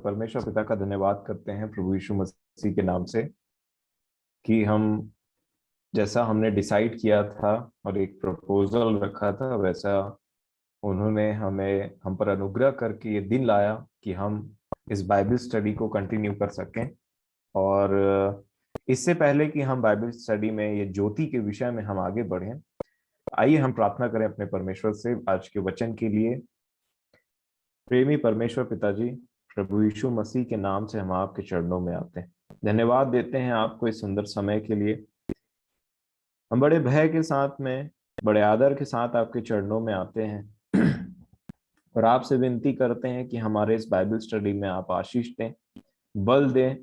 परमेश्वर पिता का धन्यवाद करते हैं प्रभु यीशु मसीह के नाम से कि हम जैसा हमने डिसाइड किया था और एक प्रपोजल रखा था वैसा उन्होंने हमें हम पर अनुग्रह करके ये दिन लाया कि हम इस बाइबल स्टडी को कंटिन्यू कर सकें। और इससे पहले कि हम बाइबल स्टडी में ये ज्योति के विषय में हम आगे बढ़ें, आइए हम प्रार्थना करें अपने परमेश्वर से आज के वचन के लिए। प्रेमी परमेश्वर पिताजी, प्रभु यीशु मसीह के नाम से हम आपके चरणों में आते हैं, धन्यवाद देते हैं आपको इस सुंदर समय के लिए। हम बड़े भय के साथ में, बड़े आदर के साथ आपके चरणों में आते हैं और आपसे विनती करते हैं कि हमारे इस बाइबल स्टडी में आप आशीष दें, बल दें,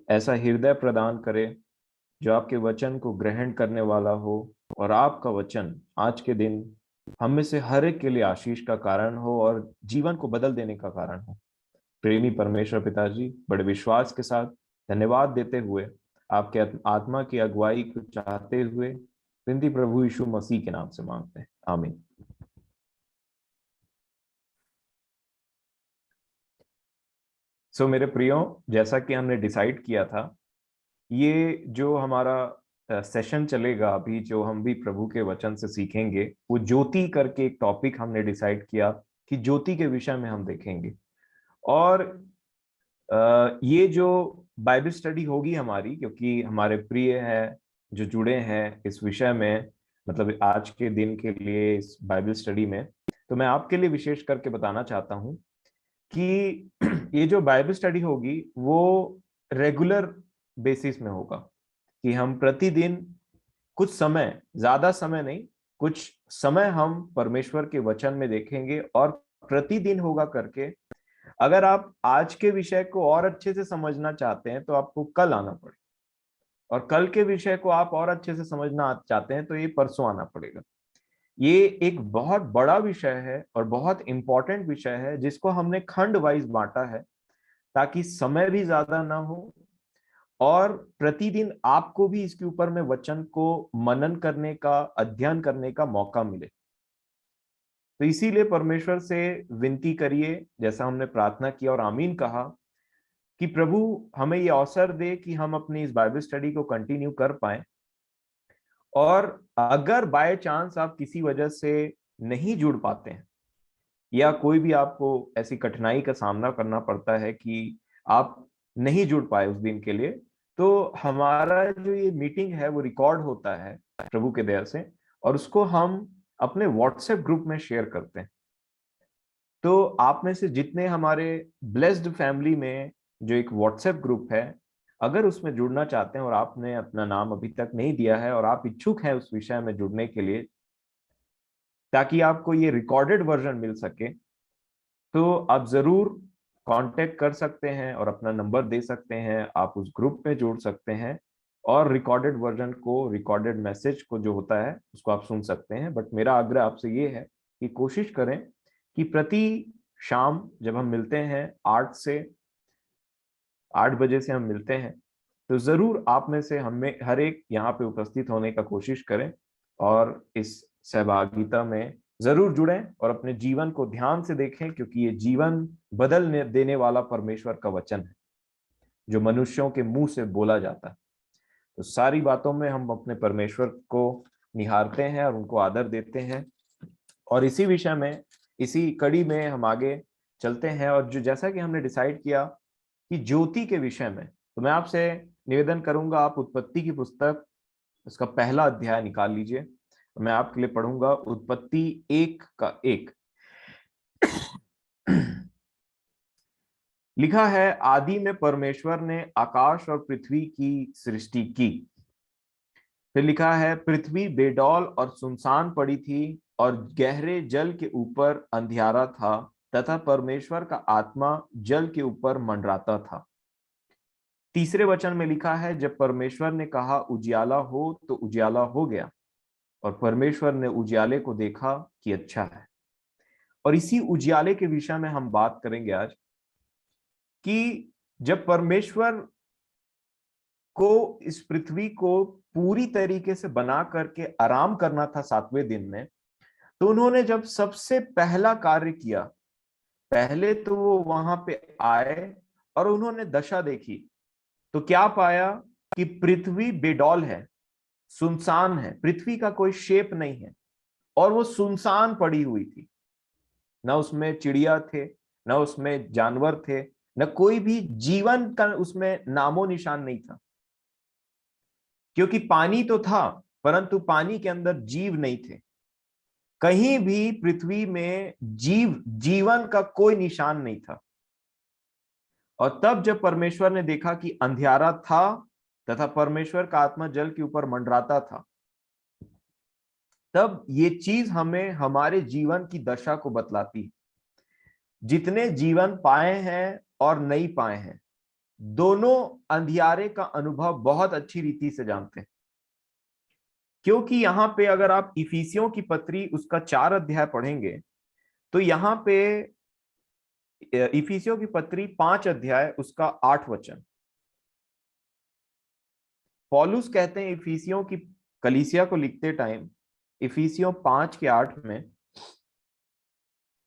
ऐसा हृदय प्रदान करें जो आपके वचन को ग्रहण करने वाला हो और आपका वचन आज के दिन हम में से हर एक के लिए आशीष का कारण हो और जीवन को बदल देने का कारण हो। प्रेमी परमेश्वर पिताजी, बड़े विश्वास के साथ धन्यवाद देते हुए आपके आत्मा की अगुवाई को चाहते हुए विनती प्रभु यीशु मसीह के नाम से मांगते हैं, आमीन। सो मेरे प्रियो, जैसा कि हमने डिसाइड किया था, ये जो हमारा सेशन चलेगा अभी, जो हम भी प्रभु के वचन से सीखेंगे, वो ज्योति करके एक टॉपिक हमने डिसाइड किया कि ज्योति के विषय में हम देखेंगे। और ये जो बाइबल स्टडी होगी हमारी, क्योंकि हमारे प्रिय है जो जुड़े हैं इस विषय में, मतलब आज के दिन के लिए इस बाइबल स्टडी में, तो मैं आपके लिए विशेष करके बताना चाहता हूं कि ये जो बाइबल स्टडी होगी वो रेगुलर बेसिस में होगा कि हम प्रतिदिन कुछ समय, ज्यादा समय नहीं, कुछ समय हम परमेश्वर के वचन में देखेंगे और प्रतिदिन होगा करके। अगर आप आज के विषय को और अच्छे से समझना चाहते हैं तो आपको कल आना पड़ेगा, और कल के विषय को आप और अच्छे से समझना चाहते हैं तो ये परसों आना पड़ेगा। ये एक बहुत बड़ा विषय है और बहुत इंपॉर्टेंट विषय है जिसको हमने खंड वाइज बांटा है ताकि समय भी ज्यादा ना हो और प्रतिदिन आपको भी इसके ऊपर में वचन को मनन करने का, अध्ययन करने का मौका मिले। तो इसीलिए परमेश्वर से विनती करिए, जैसा हमने प्रार्थना किया और आमीन कहा, कि प्रभु हमें ये अवसर दे कि हम अपनी इस बाइबल स्टडी को कंटिन्यू कर पाए। और अगर बाय चांस आप किसी वजह से नहीं जुड़ पाते हैं या कोई भी आपको ऐसी कठिनाई का सामना करना पड़ता है कि आप नहीं जुड़ पाए उस दिन के लिए, तो हमारा जो ये मीटिंग है वो रिकॉर्ड होता है प्रभु के दया से, और उसको हम अपने व्हाट्सएप ग्रुप में शेयर करते हैं। तो आप में से जितने हमारे ब्लेस्ड फैमिली में जो एक व्हाट्सएप ग्रुप है, अगर उसमें जुड़ना चाहते हैं और आपने अपना नाम अभी तक नहीं दिया है और आप इच्छुक हैं उस विषय में जुड़ने के लिए ताकि आपको ये रिकॉर्डेड वर्जन मिल सके, तो आप जरूर कांटेक्ट कर सकते हैं और अपना नंबर दे सकते हैं। आप उस ग्रुप में जुड़ सकते हैं और रिकॉर्डेड वर्जन को, रिकॉर्डेड मैसेज को जो होता है उसको आप सुन सकते हैं। बट मेरा आग्रह आपसे ये है कि कोशिश करें कि प्रति शाम जब हम मिलते हैं 8 बजे से हम मिलते हैं, तो जरूर आप में से हमें हर एक यहाँ पे उपस्थित होने का कोशिश करें और इस सहभागिता में जरूर जुड़ें और अपने जीवन को ध्यान से देखें, क्योंकि ये जीवन बदल देने वाला परमेश्वर का वचन है जो मनुष्यों के मुंह से बोला जाता है। तो सारी बातों में हम अपने परमेश्वर को निहारते हैं और उनको आदर देते हैं, और इसी विषय में, इसी कड़ी में हम आगे चलते हैं। और जो जैसा कि हमने डिसाइड किया कि ज्योति के विषय में, तो मैं आपसे निवेदन करूंगा आप उत्पत्ति की पुस्तक, उसका पहला अध्याय निकाल लीजिए। मैं आपके लिए पढ़ूंगा उत्पत्ति 1:1। लिखा है, आदि में परमेश्वर ने आकाश और पृथ्वी की सृष्टि की। फिर लिखा है, पृथ्वी बेडौल और सुनसान पड़ी थी और गहरे जल के ऊपर अंधियारा था तथा परमेश्वर का आत्मा जल के ऊपर मंडराता था। तीसरे वचन में लिखा है, जब परमेश्वर ने कहा उजियाला हो तो उजियाला हो गया, और परमेश्वर ने उजियाले को देखा कि अच्छा है। और इसी उजियाले के विषय में हम बात करेंगे आज कि जब परमेश्वर को इस पृथ्वी को पूरी तरीके से बना करके आराम करना था 7वें दिन में, तो उन्होंने जब सबसे पहला कार्य किया पहले तो वो वहां पे आए और उन्होंने दशा देखी, तो क्या पाया कि पृथ्वी बेडौल है, सुनसान है, पृथ्वी का कोई शेप नहीं है, और वो सुनसान पड़ी हुई थी। न उसमें चिड़िया थे, न उसमें जानवर थे, न कोई भी जीवन का उसमें नामो निशान नहीं था। क्योंकि पानी तो था, परंतु पानी के अंदर जीव नहीं थे। कहीं भी पृथ्वी में जीवन का कोई निशान नहीं था। और तब जब परमेश्वर ने देखा कि अंधियारा था तथा परमेश्वर का आत्मा जल के ऊपर मंडराता था, तब ये चीज हमें हमारे जीवन की दशा को बतलाती है। जितने जीवन पाए हैं और नहीं पाए हैं, दोनों अंधियारे का अनुभव बहुत अच्छी रीति से जानते हैं। क्योंकि यहाँ पे अगर आप इफिसियों की पत्री उसका 4 अध्याय पढ़ेंगे, तो यहाँ पे इफिसियों की पत्री 5 अध्याय उसका 8 वचन, पौलुस कहते हैं इफिसियों की कलीसिया को लिखते टाइम, इफिसियों 5 के 8 में,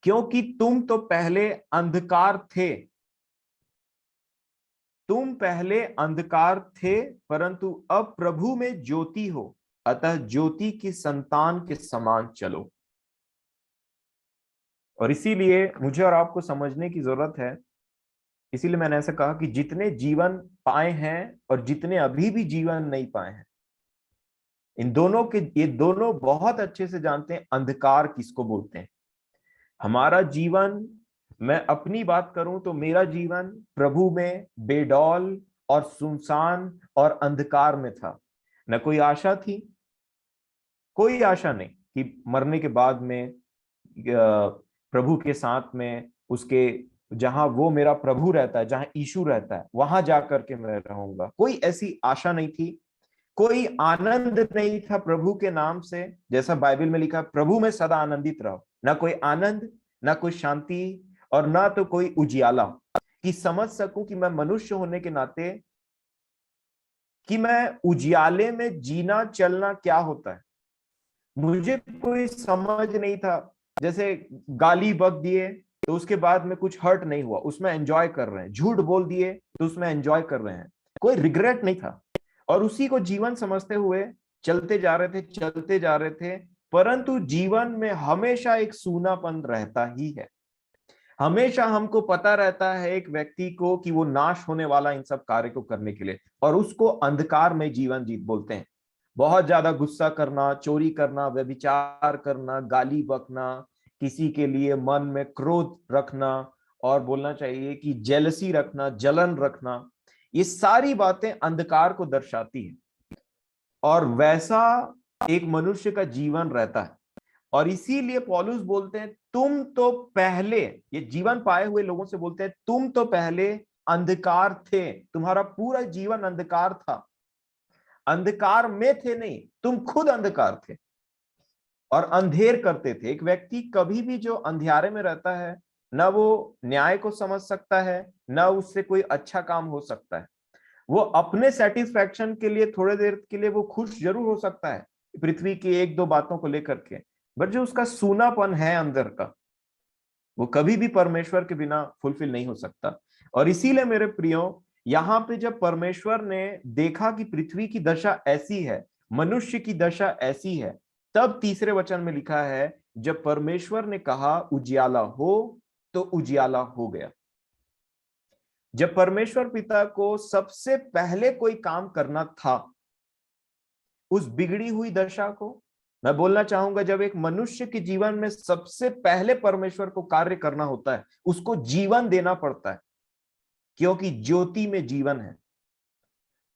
क्योंकि तुम तो पहले अंधकार थे, तुम पहले अंधकार थे, परंतु अब प्रभु में ज्योति हो, अतः ज्योति की संतान के समान चलो। और इसीलिए मुझे और आपको समझने की जरूरत है, इसीलिए मैंने ऐसा कहा कि जितने जीवन पाए हैं और जितने अभी भी जीवन नहीं पाए हैं, इन दोनों के, ये दोनों बहुत अच्छे से जानते हैं अंधकार किसको बोलते हैं। हमारा जीवन, मैं अपनी बात करूं तो मेरा जीवन प्रभु में बेडौल और सुनसान और अंधकार में था। न कोई आशा थी, कोई आशा नहीं कि मरने के बाद में प्रभु के साथ में, उसके जहां वो मेरा प्रभु रहता है, जहां यीशु रहता है, वहां जाकर के मैं रहूंगा। कोई ऐसी आशा नहीं थी, कोई आनंद नहीं था प्रभु के नाम से। जैसा बाइबल में लिखा, प्रभु में सदा आनंदित रहो। ना कोई आनंद, ना कोई शांति, और ना तो कोई उजियाला कि समझ सकूं कि मैं मनुष्य होने के नाते कि मैं उजियाले में जीना चलना क्या होता है। मुझे कोई समझ नहीं था। जैसे गाली बक दिए तो उसके बाद में कुछ हर्ट नहीं हुआ, उसमें एंजॉय कर रहे हैं। झूठ बोल दिए तो उसमें एंजॉय कर रहे हैं, कोई रिग्रेट नहीं था। और उसी को जीवन समझते हुए चलते जा रहे थे, चलते जा रहे थे। परंतु जीवन में हमेशा एक सूनापन रहता ही है। हमेशा हमको पता रहता है एक व्यक्ति को कि वो नाश होने वाला इन सब कार्य को करने के लिए, और उसको अंधकार में जीवन जीत बोलते हैं। बहुत ज्यादा गुस्सा करना, चोरी करना, व्यभिचार करना, गाली बकना, किसी के लिए मन में क्रोध रखना, और बोलना चाहिए कि जेलसी रखना, जलन रखना, ये सारी बातें अंधकार को दर्शाती है। और वैसा एक मनुष्य का जीवन रहता है। और इसीलिए पौलुस बोलते हैं तुम तो पहले, ये जीवन पाए हुए लोगों से बोलते हैं, तुम तो पहले अंधकार थे। तुम्हारा पूरा जीवन अंधकार था। अंधकार में थे नहीं, तुम खुद अंधकार थे और अंधेर करते थे। एक व्यक्ति कभी भी जो अंधियारे में रहता है, ना वो न्याय को समझ सकता है, ना उससे कोई अच्छा काम हो सकता है। वो अपने सेटिस्फैक्शन के लिए थोड़ी देर के लिए वो खुश जरूर हो सकता है पृथ्वी की एक दो बातों को लेकर के, बट जो उसका सूनापन है अंदर का, वो कभी भी परमेश्वर के बिना फुलफिल नहीं हो सकता। और इसीलिए मेरे प्रियो, यहाँ पे जब परमेश्वर ने देखा कि पृथ्वी की दशा ऐसी है, मनुष्य की दशा ऐसी है, तब तीसरे वचन में लिखा है, जब परमेश्वर ने कहा उजियाला हो, तो उजियाला हो गया। जब परमेश्वर पिता को सबसे पहले कोई काम करना था उस बिगड़ी हुई दशा को, मैं बोलना चाहूंगा, जब एक मनुष्य के जीवन में सबसे पहले परमेश्वर को कार्य करना होता है, उसको जीवन देना पड़ता है, क्योंकि ज्योति में जीवन है।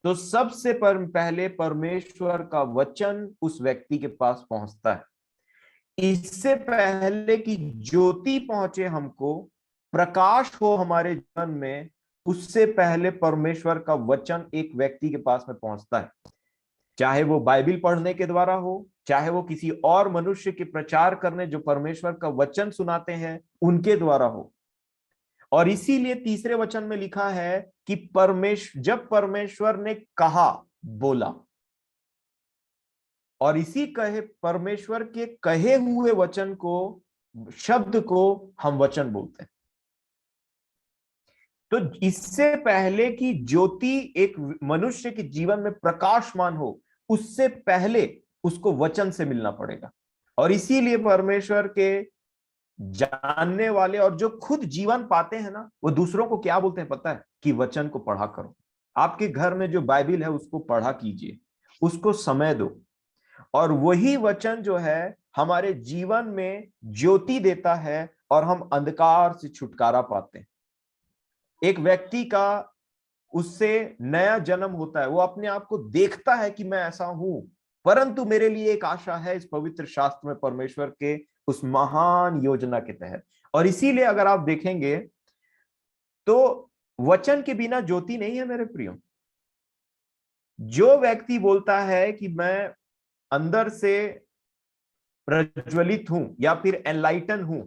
तो सबसे पहले परमेश्वर का वचन उस व्यक्ति के पास पहुंचता है। इससे पहले कि ज्योति पहुंचे हमको, प्रकाश हो हमारे जीवन में, उससे पहले परमेश्वर का वचन एक व्यक्ति के पास में पहुंचता है। चाहे वो बाइबल पढ़ने के द्वारा हो, चाहे वो किसी और मनुष्य के प्रचार करने जो परमेश्वर का वचन सुनाते हैं उनके द्वारा हो। और इसीलिए तीसरे वचन में लिखा है कि जब परमेश्वर ने कहा, बोला, और इसी कहे परमेश्वर के कहे हुए वचन को, शब्द को हम वचन बोलते हैं। तो इससे पहले कि ज्योति एक मनुष्य के जीवन में प्रकाशमान हो, उससे पहले उसको वचन से मिलना पड़ेगा। और इसीलिए परमेश्वर के जानने वाले और जो खुद जीवन पाते हैं ना, वो दूसरों को क्या बोलते हैं पता है? कि वचन को पढ़ा करो। आपके घर में जो बाइबिल है उसको पढ़ा कीजिए, उसको समय दो, और वही वचन जो है हमारे जीवन में ज्योति देता है और हम अंधकार से छुटकारा पाते हैं। एक व्यक्ति का उससे नया जन्म होता है, वो अपने आप को देखता है कि मैं ऐसा हूं, परंतु मेरे लिए एक आशा है इस पवित्र शास्त्र में, परमेश्वर के उस महान योजना के तहत। और इसीलिए अगर आप देखेंगे तो वचन के बिना ज्योति नहीं है मेरे प्रियो। जो व्यक्ति बोलता है कि मैं अंदर से प्रज्वलित हूं या फिर एनलाइटन हूं,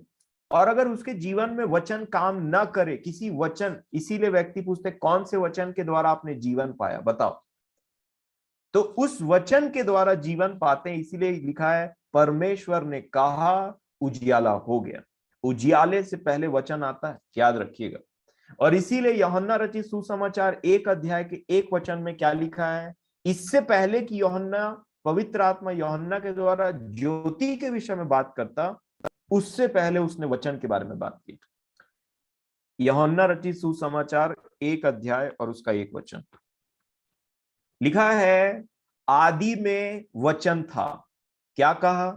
और अगर उसके जीवन में वचन काम ना करे, किसी वचन, इसीलिए व्यक्ति पूछते कौन से वचन के द्वारा आपने जीवन पाया, बताओ। तो उस वचन के द्वारा जीवन पाते हैं, इसीलिए लिखा है परमेश्वर ने कहा उजियाला हो गया। उजियाले से पहले वचन आता है, याद रखिएगा। और इसीलिए यूहन्ना रचित सुसमाचार 1 अध्याय के 1 वचन में क्या लिखा है? इससे पहले कि यूहन्ना, पवित्र आत्मा यूहन्ना के द्वारा ज्योति के विषय में बात करता, उससे पहले उसने वचन के बारे में बात की। यूहन्ना रचित सुसमाचार 1 अध्याय और उसका 1 वचन लिखा है, आदि में वचन था। क्या कहा?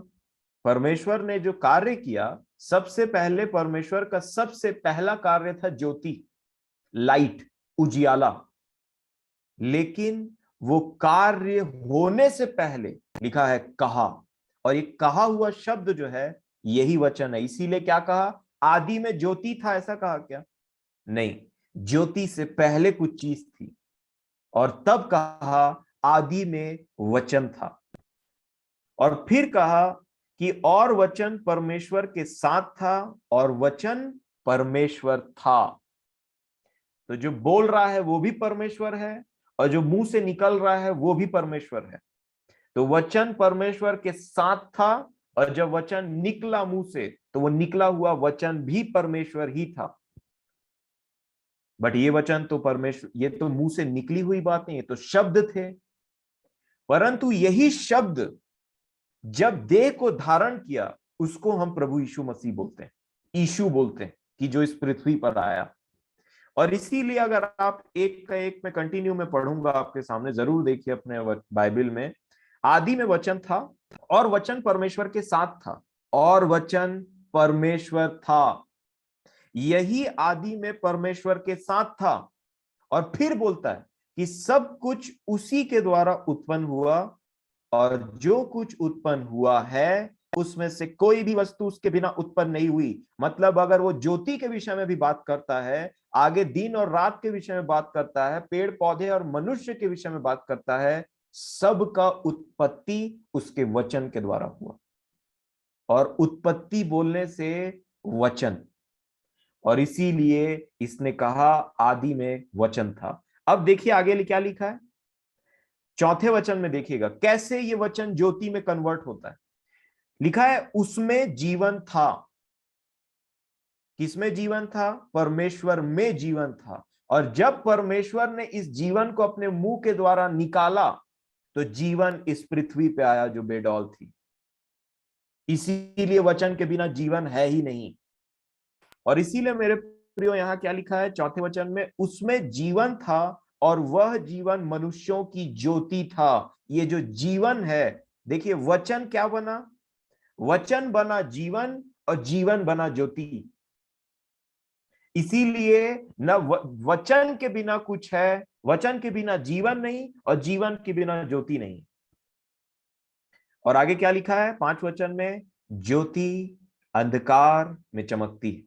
परमेश्वर ने जो कार्य किया, सबसे पहले परमेश्वर का सबसे पहला कार्य था ज्योति, लाइट, उजियाला। लेकिन वो कार्य होने से पहले लिखा है कहा, और ये कहा हुआ शब्द जो है यही वचन है। इसीलिए क्या कहा? आदि में ज्योति था, ऐसा कहा क्या? नहीं, ज्योति से पहले कुछ चीज थी, और तब कहा आदि में वचन था। और फिर कहा कि और वचन परमेश्वर के साथ था और वचन परमेश्वर था। तो जो बोल रहा है वो भी परमेश्वर है, और जो मुंह से निकल रहा है वो भी परमेश्वर है। तो वचन परमेश्वर के साथ था, और जब वचन निकला मुंह से, तो वो निकला हुआ वचन भी परमेश्वर ही था। बट ये वचन तो परमेश्वर, ये तो मुंह से निकली हुई बातें, ये तो शब्द थे। परंतु यही शब्द जब देह को धारण किया, उसको हम प्रभु यीशु मसीह बोलते हैं, यीशु बोलते हैं, कि जो इस पृथ्वी पर आया। और इसीलिए अगर आप एक का एक में कंटिन्यू में पढ़ूंगा आपके सामने, जरूर देखिए अपने बाइबल में, आदि में वचन था और वचन परमेश्वर के साथ था और वचन परमेश्वर था। यही आदि में परमेश्वर के साथ था। और फिर बोलता है कि सब कुछ उसी के द्वारा उत्पन्न हुआ, और जो कुछ उत्पन्न हुआ है उसमें से कोई भी वस्तु उसके बिना उत्पन्न नहीं हुई। मतलब अगर वो ज्योति के विषय में भी बात करता है, आगे दिन और रात के विषय में बात करता है, पेड़ पौधे और मनुष्य के विषय में बात करता है, सबका उत्पत्ति उसके वचन के द्वारा हुआ। और उत्पत्ति बोलने से वचन, और इसीलिए इसने कहा आदि में वचन था। अब देखिए आगे क्या लिखा है, 4 वचन में देखिएगा कैसे ये वचन ज्योति में कन्वर्ट होता है। लिखा है उसमें जीवन था। किसमें जीवन था? परमेश्वर में जीवन था। और जब परमेश्वर ने इस जीवन को अपने मुंह के द्वारा निकाला, तो जीवन इस पृथ्वी पे आया जो बेडौल थी। इसीलिए वचन के बिना जीवन है ही नहीं। और इसीलिए मेरे प्रियो यहां क्या लिखा है 4 वचन में, उसमें जीवन था और वह जीवन मनुष्यों की ज्योति था। ये जो जीवन है, देखिए वचन क्या बना? वचन बना जीवन, और जीवन बना ज्योति। इसीलिए न वचन के बिना कुछ है, वचन के बिना जीवन नहीं, और जीवन के बिना ज्योति नहीं। और आगे क्या लिखा है 5 वचन में? ज्योति अंधकार में चमकती है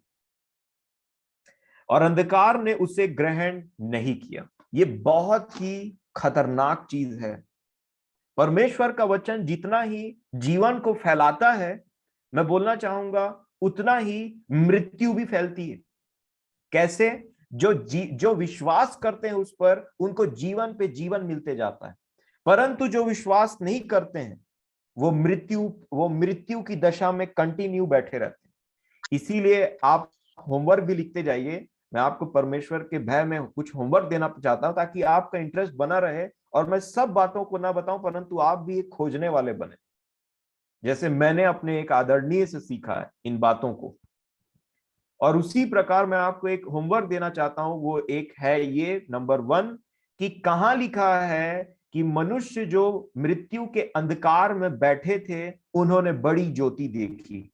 और अंधकार ने उसे ग्रहण नहीं किया। ये बहुत ही खतरनाक चीज है। परमेश्वर का वचन जितना ही जीवन को फैलाता है, मैं बोलना चाहूंगा उतना ही मृत्यु भी फैलती है। कैसे? जो विश्वास करते हैं उस पर, उनको जीवन पे जीवन मिलते जाता है, परंतु जो विश्वास नहीं करते हैं वो मृत्यु की दशा में कंटिन्यू बैठे रहते हैं। इसीलिए आप होमवर्क भी लिखते जाइए, मैं आपको परमेश्वर के भय में कुछ होमवर्क देना चाहता हूं ताकि आपका इंटरेस्ट बना रहे और मैं सब बातों को ना बताऊं, परंतु आप भी एक खोजने वाले बने, जैसे मैंने अपने एक आदरणीय से सीखा है इन बातों को। और उसी प्रकार मैं आपको एक होमवर्क देना चाहता हूं, वो एक है ये नंबर 1 कि कहां लिखा है कि मनुष्य जो मृत्यु के अंधकार में बैठे थे उन्होंने बड़ी ज्योति देखी।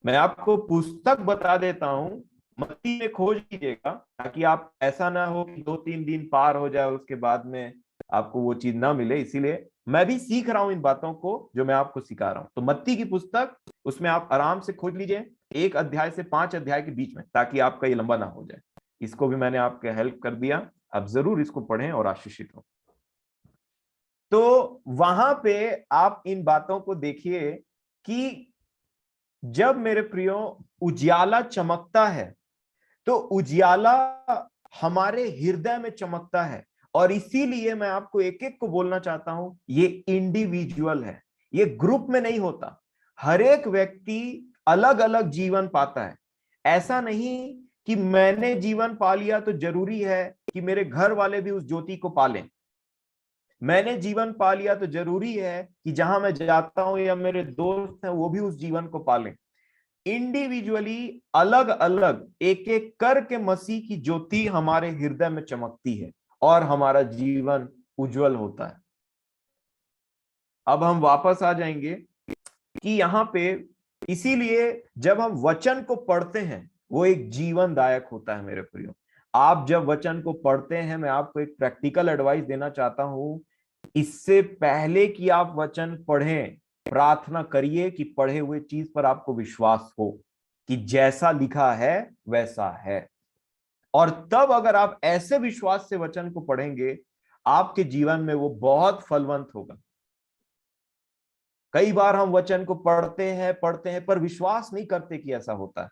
मैं आपको पुस्तक बता देता हूं, मत्ती में खोज लीजिएगा, ताकि आप ऐसा ना हो कि 2-3 दिन पार हो जाए उसके बाद में आपको वो चीज ना मिले। इसीलिए मैं भी सीख रहा हूं इन बातों को जो मैं आपको सिखा रहा हूं। तो मत्ती की पुस्तक, उसमें आप आराम से खोज लीजिए 1 अध्याय से 5 अध्याय के बीच में, ताकि आपका ये लंबा ना हो जाए। इसको भी मैंने आपके हेल्प कर दिया, आप जरूर इसको पढ़ें और आशीषित हो। तो वहां पे आप इन बातों को देखिए कि जब मेरे प्रियो उजियाला चमकता है तो उजियाला हमारे हृदय में चमकता है। और इसीलिए मैं आपको एक एक को बोलना चाहता हूं, ये इंडिविजुअल है, ये ग्रुप में नहीं होता। हर एक व्यक्ति अलग अलग जीवन पाता है। ऐसा नहीं कि मैंने जीवन पा लिया तो जरूरी है कि मेरे घर वाले भी उस ज्योति को पालें। मैंने जीवन पा लिया तो जरूरी है कि जहां मैं जाता हूं या मेरे दोस्त हैं वो भी उस जीवन को पालें। इंडिविजुअली अलग अलग एक एक करके मसीह की ज्योति हमारे हृदय में चमकती है और हमारा जीवन उज्जवल होता है। अब हम वापस आ जाएंगे कि यहाँ पे, इसीलिए जब हम वचन को पढ़ते हैं वो एक जीवनदायक होता है मेरे प्रियो। आप जब वचन को पढ़ते हैं, मैं आपको एक प्रैक्टिकल एडवाइस देना चाहता हूं, इससे पहले कि आप वचन पढ़ें, प्रार्थना करिए कि पढ़े हुए चीज पर आपको विश्वास हो कि जैसा लिखा है वैसा है। और तब अगर आप ऐसे विश्वास से वचन को पढ़ेंगे, आपके जीवन में वो बहुत फलवंत होगा। कई बार हम वचन को पढ़ते हैं पर विश्वास नहीं करते कि ऐसा होता है।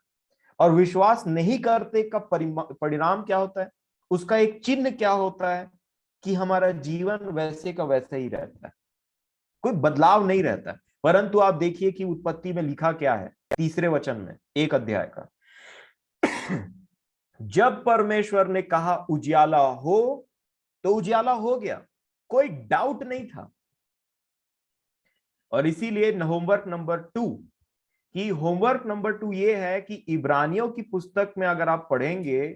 और विश्वास नहीं करते का परिणाम क्या होता है, उसका एक चिन्ह क्या होता है कि हमारा जीवन वैसे का वैसे ही रहता है, कोई बदलाव नहीं रहता है। परंतु आप देखिए कि उत्पत्ति में लिखा क्या है, 3 वचन में 1 अध्याय का, जब परमेश्वर ने कहा उजियाला हो तो उजियाला हो गया, कोई डाउट नहीं था। और इसीलिए होमवर्क नंबर 2, कि होमवर्क नंबर 2 ये है कि इब्रानियों की पुस्तक में अगर आप पढ़ेंगे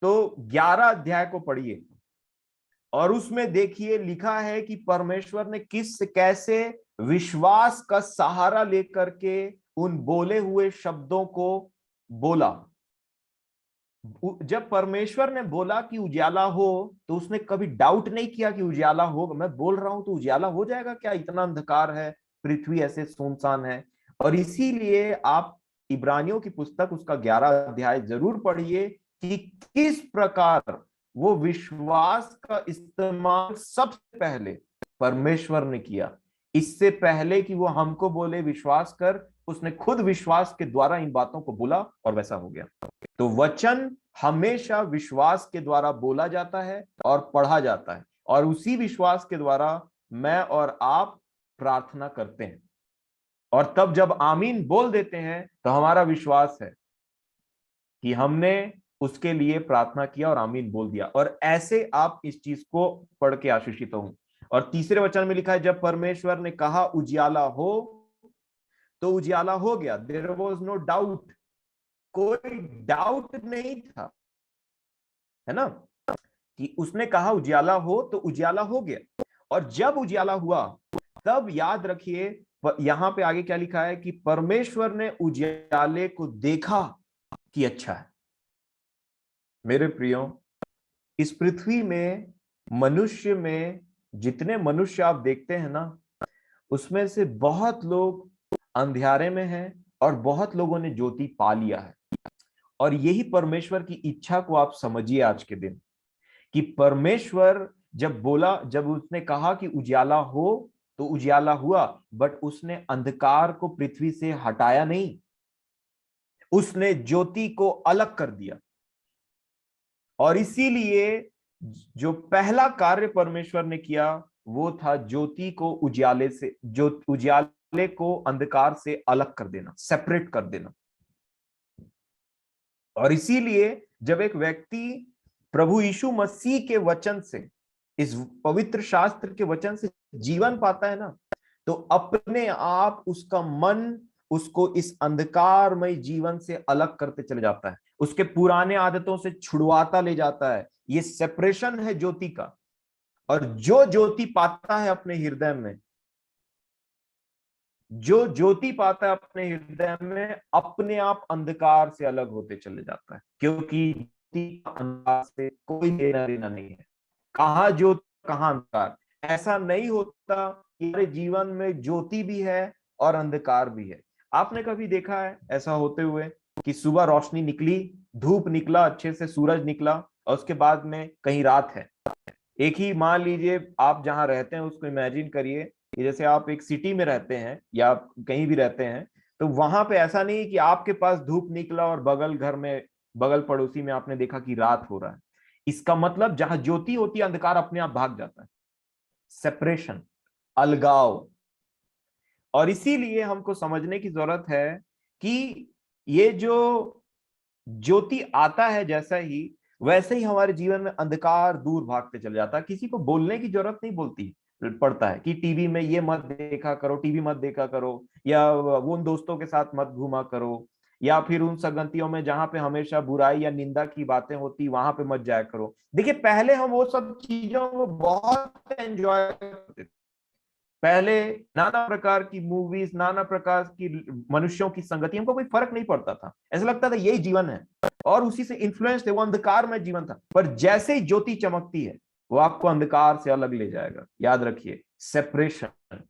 तो 11 अध्याय को पढ़िए और उसमें देखिए लिखा है कि परमेश्वर ने किस कैसे विश्वास का सहारा लेकर के उन बोले हुए शब्दों को बोला। जब परमेश्वर ने बोला कि उजाला हो तो उसने कभी डाउट नहीं किया कि उजाला होगा। मैं बोल रहा हूं तो उजाला हो जाएगा क्या, इतना अंधकार है, पृथ्वी ऐसे सुनसान है। और इसीलिए आप इब्रानियों की पुस्तक उसका 11 अध्याय जरूर पढ़िए कि किस प्रकार वो विश्वास का इस्तेमाल सबसे पहले परमेश्वर ने किया। इससे पहले कि वो हमको बोले विश्वास कर, उसने खुद विश्वास के द्वारा इन बातों को बोला और वैसा हो गया। तो वचन हमेशा विश्वास के द्वारा बोला जाता है और पढ़ा जाता है, और उसी विश्वास के द्वारा मैं और आप प्रार्थना करते हैं। और तब जब आमीन बोल देते हैं तो हमारा विश्वास है कि हमने उसके लिए प्रार्थना किया और आमीन बोल दिया। और ऐसे आप इस चीज को पढ़ के आशीषित हों। और 3 वचन में लिखा है, जब परमेश्वर ने कहा उजियाला हो तो उजियाला हो गया। देयर वाज नो डाउट, कोई डाउट नहीं था, है ना, कि उसने कहा उजियाला हो तो उजियाला हो गया। और जब उजियाला हुआ तब याद रखिए यहां पे आगे क्या लिखा है कि परमेश्वर ने उजियाले को देखा कि अच्छा है। मेरे प्रियो, इस पृथ्वी में मनुष्य में जितने मनुष्य आप देखते हैं ना, उसमें से बहुत लोग अंधियारे में हैं और बहुत लोगों ने ज्योति पा लिया है। और यही परमेश्वर की इच्छा को आप समझिए आज के दिन, कि परमेश्वर जब बोला, जब उसने कहा कि उजियाला हो तो उजियाला हुआ, बट उसने अंधकार को पृथ्वी से हटाया नहीं, उसने ज्योति को अलग कर दिया। और इसीलिए जो पहला कार्य परमेश्वर ने किया वो था ज्योति को उजियाले से, जो उजियाले को अंधकार से अलग कर देना, सेपरेट कर देना। और इसीलिए जब एक व्यक्ति प्रभु यीशु मसीह के वचन से, इस पवित्र शास्त्र के वचन से जीवन पाता है ना, तो अपने आप उसका मन उसको इस अंधकारमय जीवन से अलग करते चले जाता है, उसके पुराने आदतों से छुड़वाता ले जाता है। ये सेपरेशन है ज्योति का। और जो ज्योति पाता है अपने हृदय में, जो ज्योति पाता है अपने हृदय में, अपने आप अंधकार से अलग होते चले जाता है, क्योंकि ज्योति का अंधकार से कोई लेना देना नहीं है। कहाँ ज्योति कहाँ अंधकार, ऐसा नहीं होता कि हमारे जीवन में ज्योति भी है और अंधकार भी है। आपने कभी देखा है ऐसा होते हुए कि सुबह रोशनी निकली, धूप निकला, अच्छे से सूरज निकला, और उसके बाद में कहीं रात है। एक ही मान लीजिए आप जहां रहते हैं उसको इमेजिन करिए कि जैसे आप एक सिटी में रहते हैं या आप कहीं भी रहते हैं, तो वहां पे ऐसा नहीं कि आपके पास धूप निकला और बगल घर में, बगल पड़ोसी में आपने देखा कि रात हो रहा है। इसका मतलब जहां ज्योति होती है अंधकार अपने आप भाग जाता है। सेपरेशन, अलगाव। और इसीलिए हमको समझने की जरूरत है कि ये जो ज्योति आता है जैसा ही, वैसे ही हमारे जीवन में अंधकार दूर भागते चले जाता है। किसी को बोलने की जरूरत नहीं बोलती पड़ता है कि टीवी में ये मत देखा करो, टीवी मत देखा करो, या उन दोस्तों के साथ मत घूमा करो, या फिर उन संगतियों में जहां पे हमेशा बुराई या निंदा की बातें होती वहां पे मत जाया करो। देखिए पहले हम वो सब चीजों को बहुत एंजॉय करते थे। पहले नाना प्रकार की मूवीज, नाना प्रकार की मनुष्यों की संगति, हमको कोई फर्क नहीं पड़ता था, ऐसा लगता था यही जीवन है, और उसी से इन्फ्लुएंस थे। वो अंधकार में जीवन था, पर जैसे ही ज्योति चमकती है वो आपको अंधकार से अलग ले जाएगा। याद रखिए, सेपरेशन,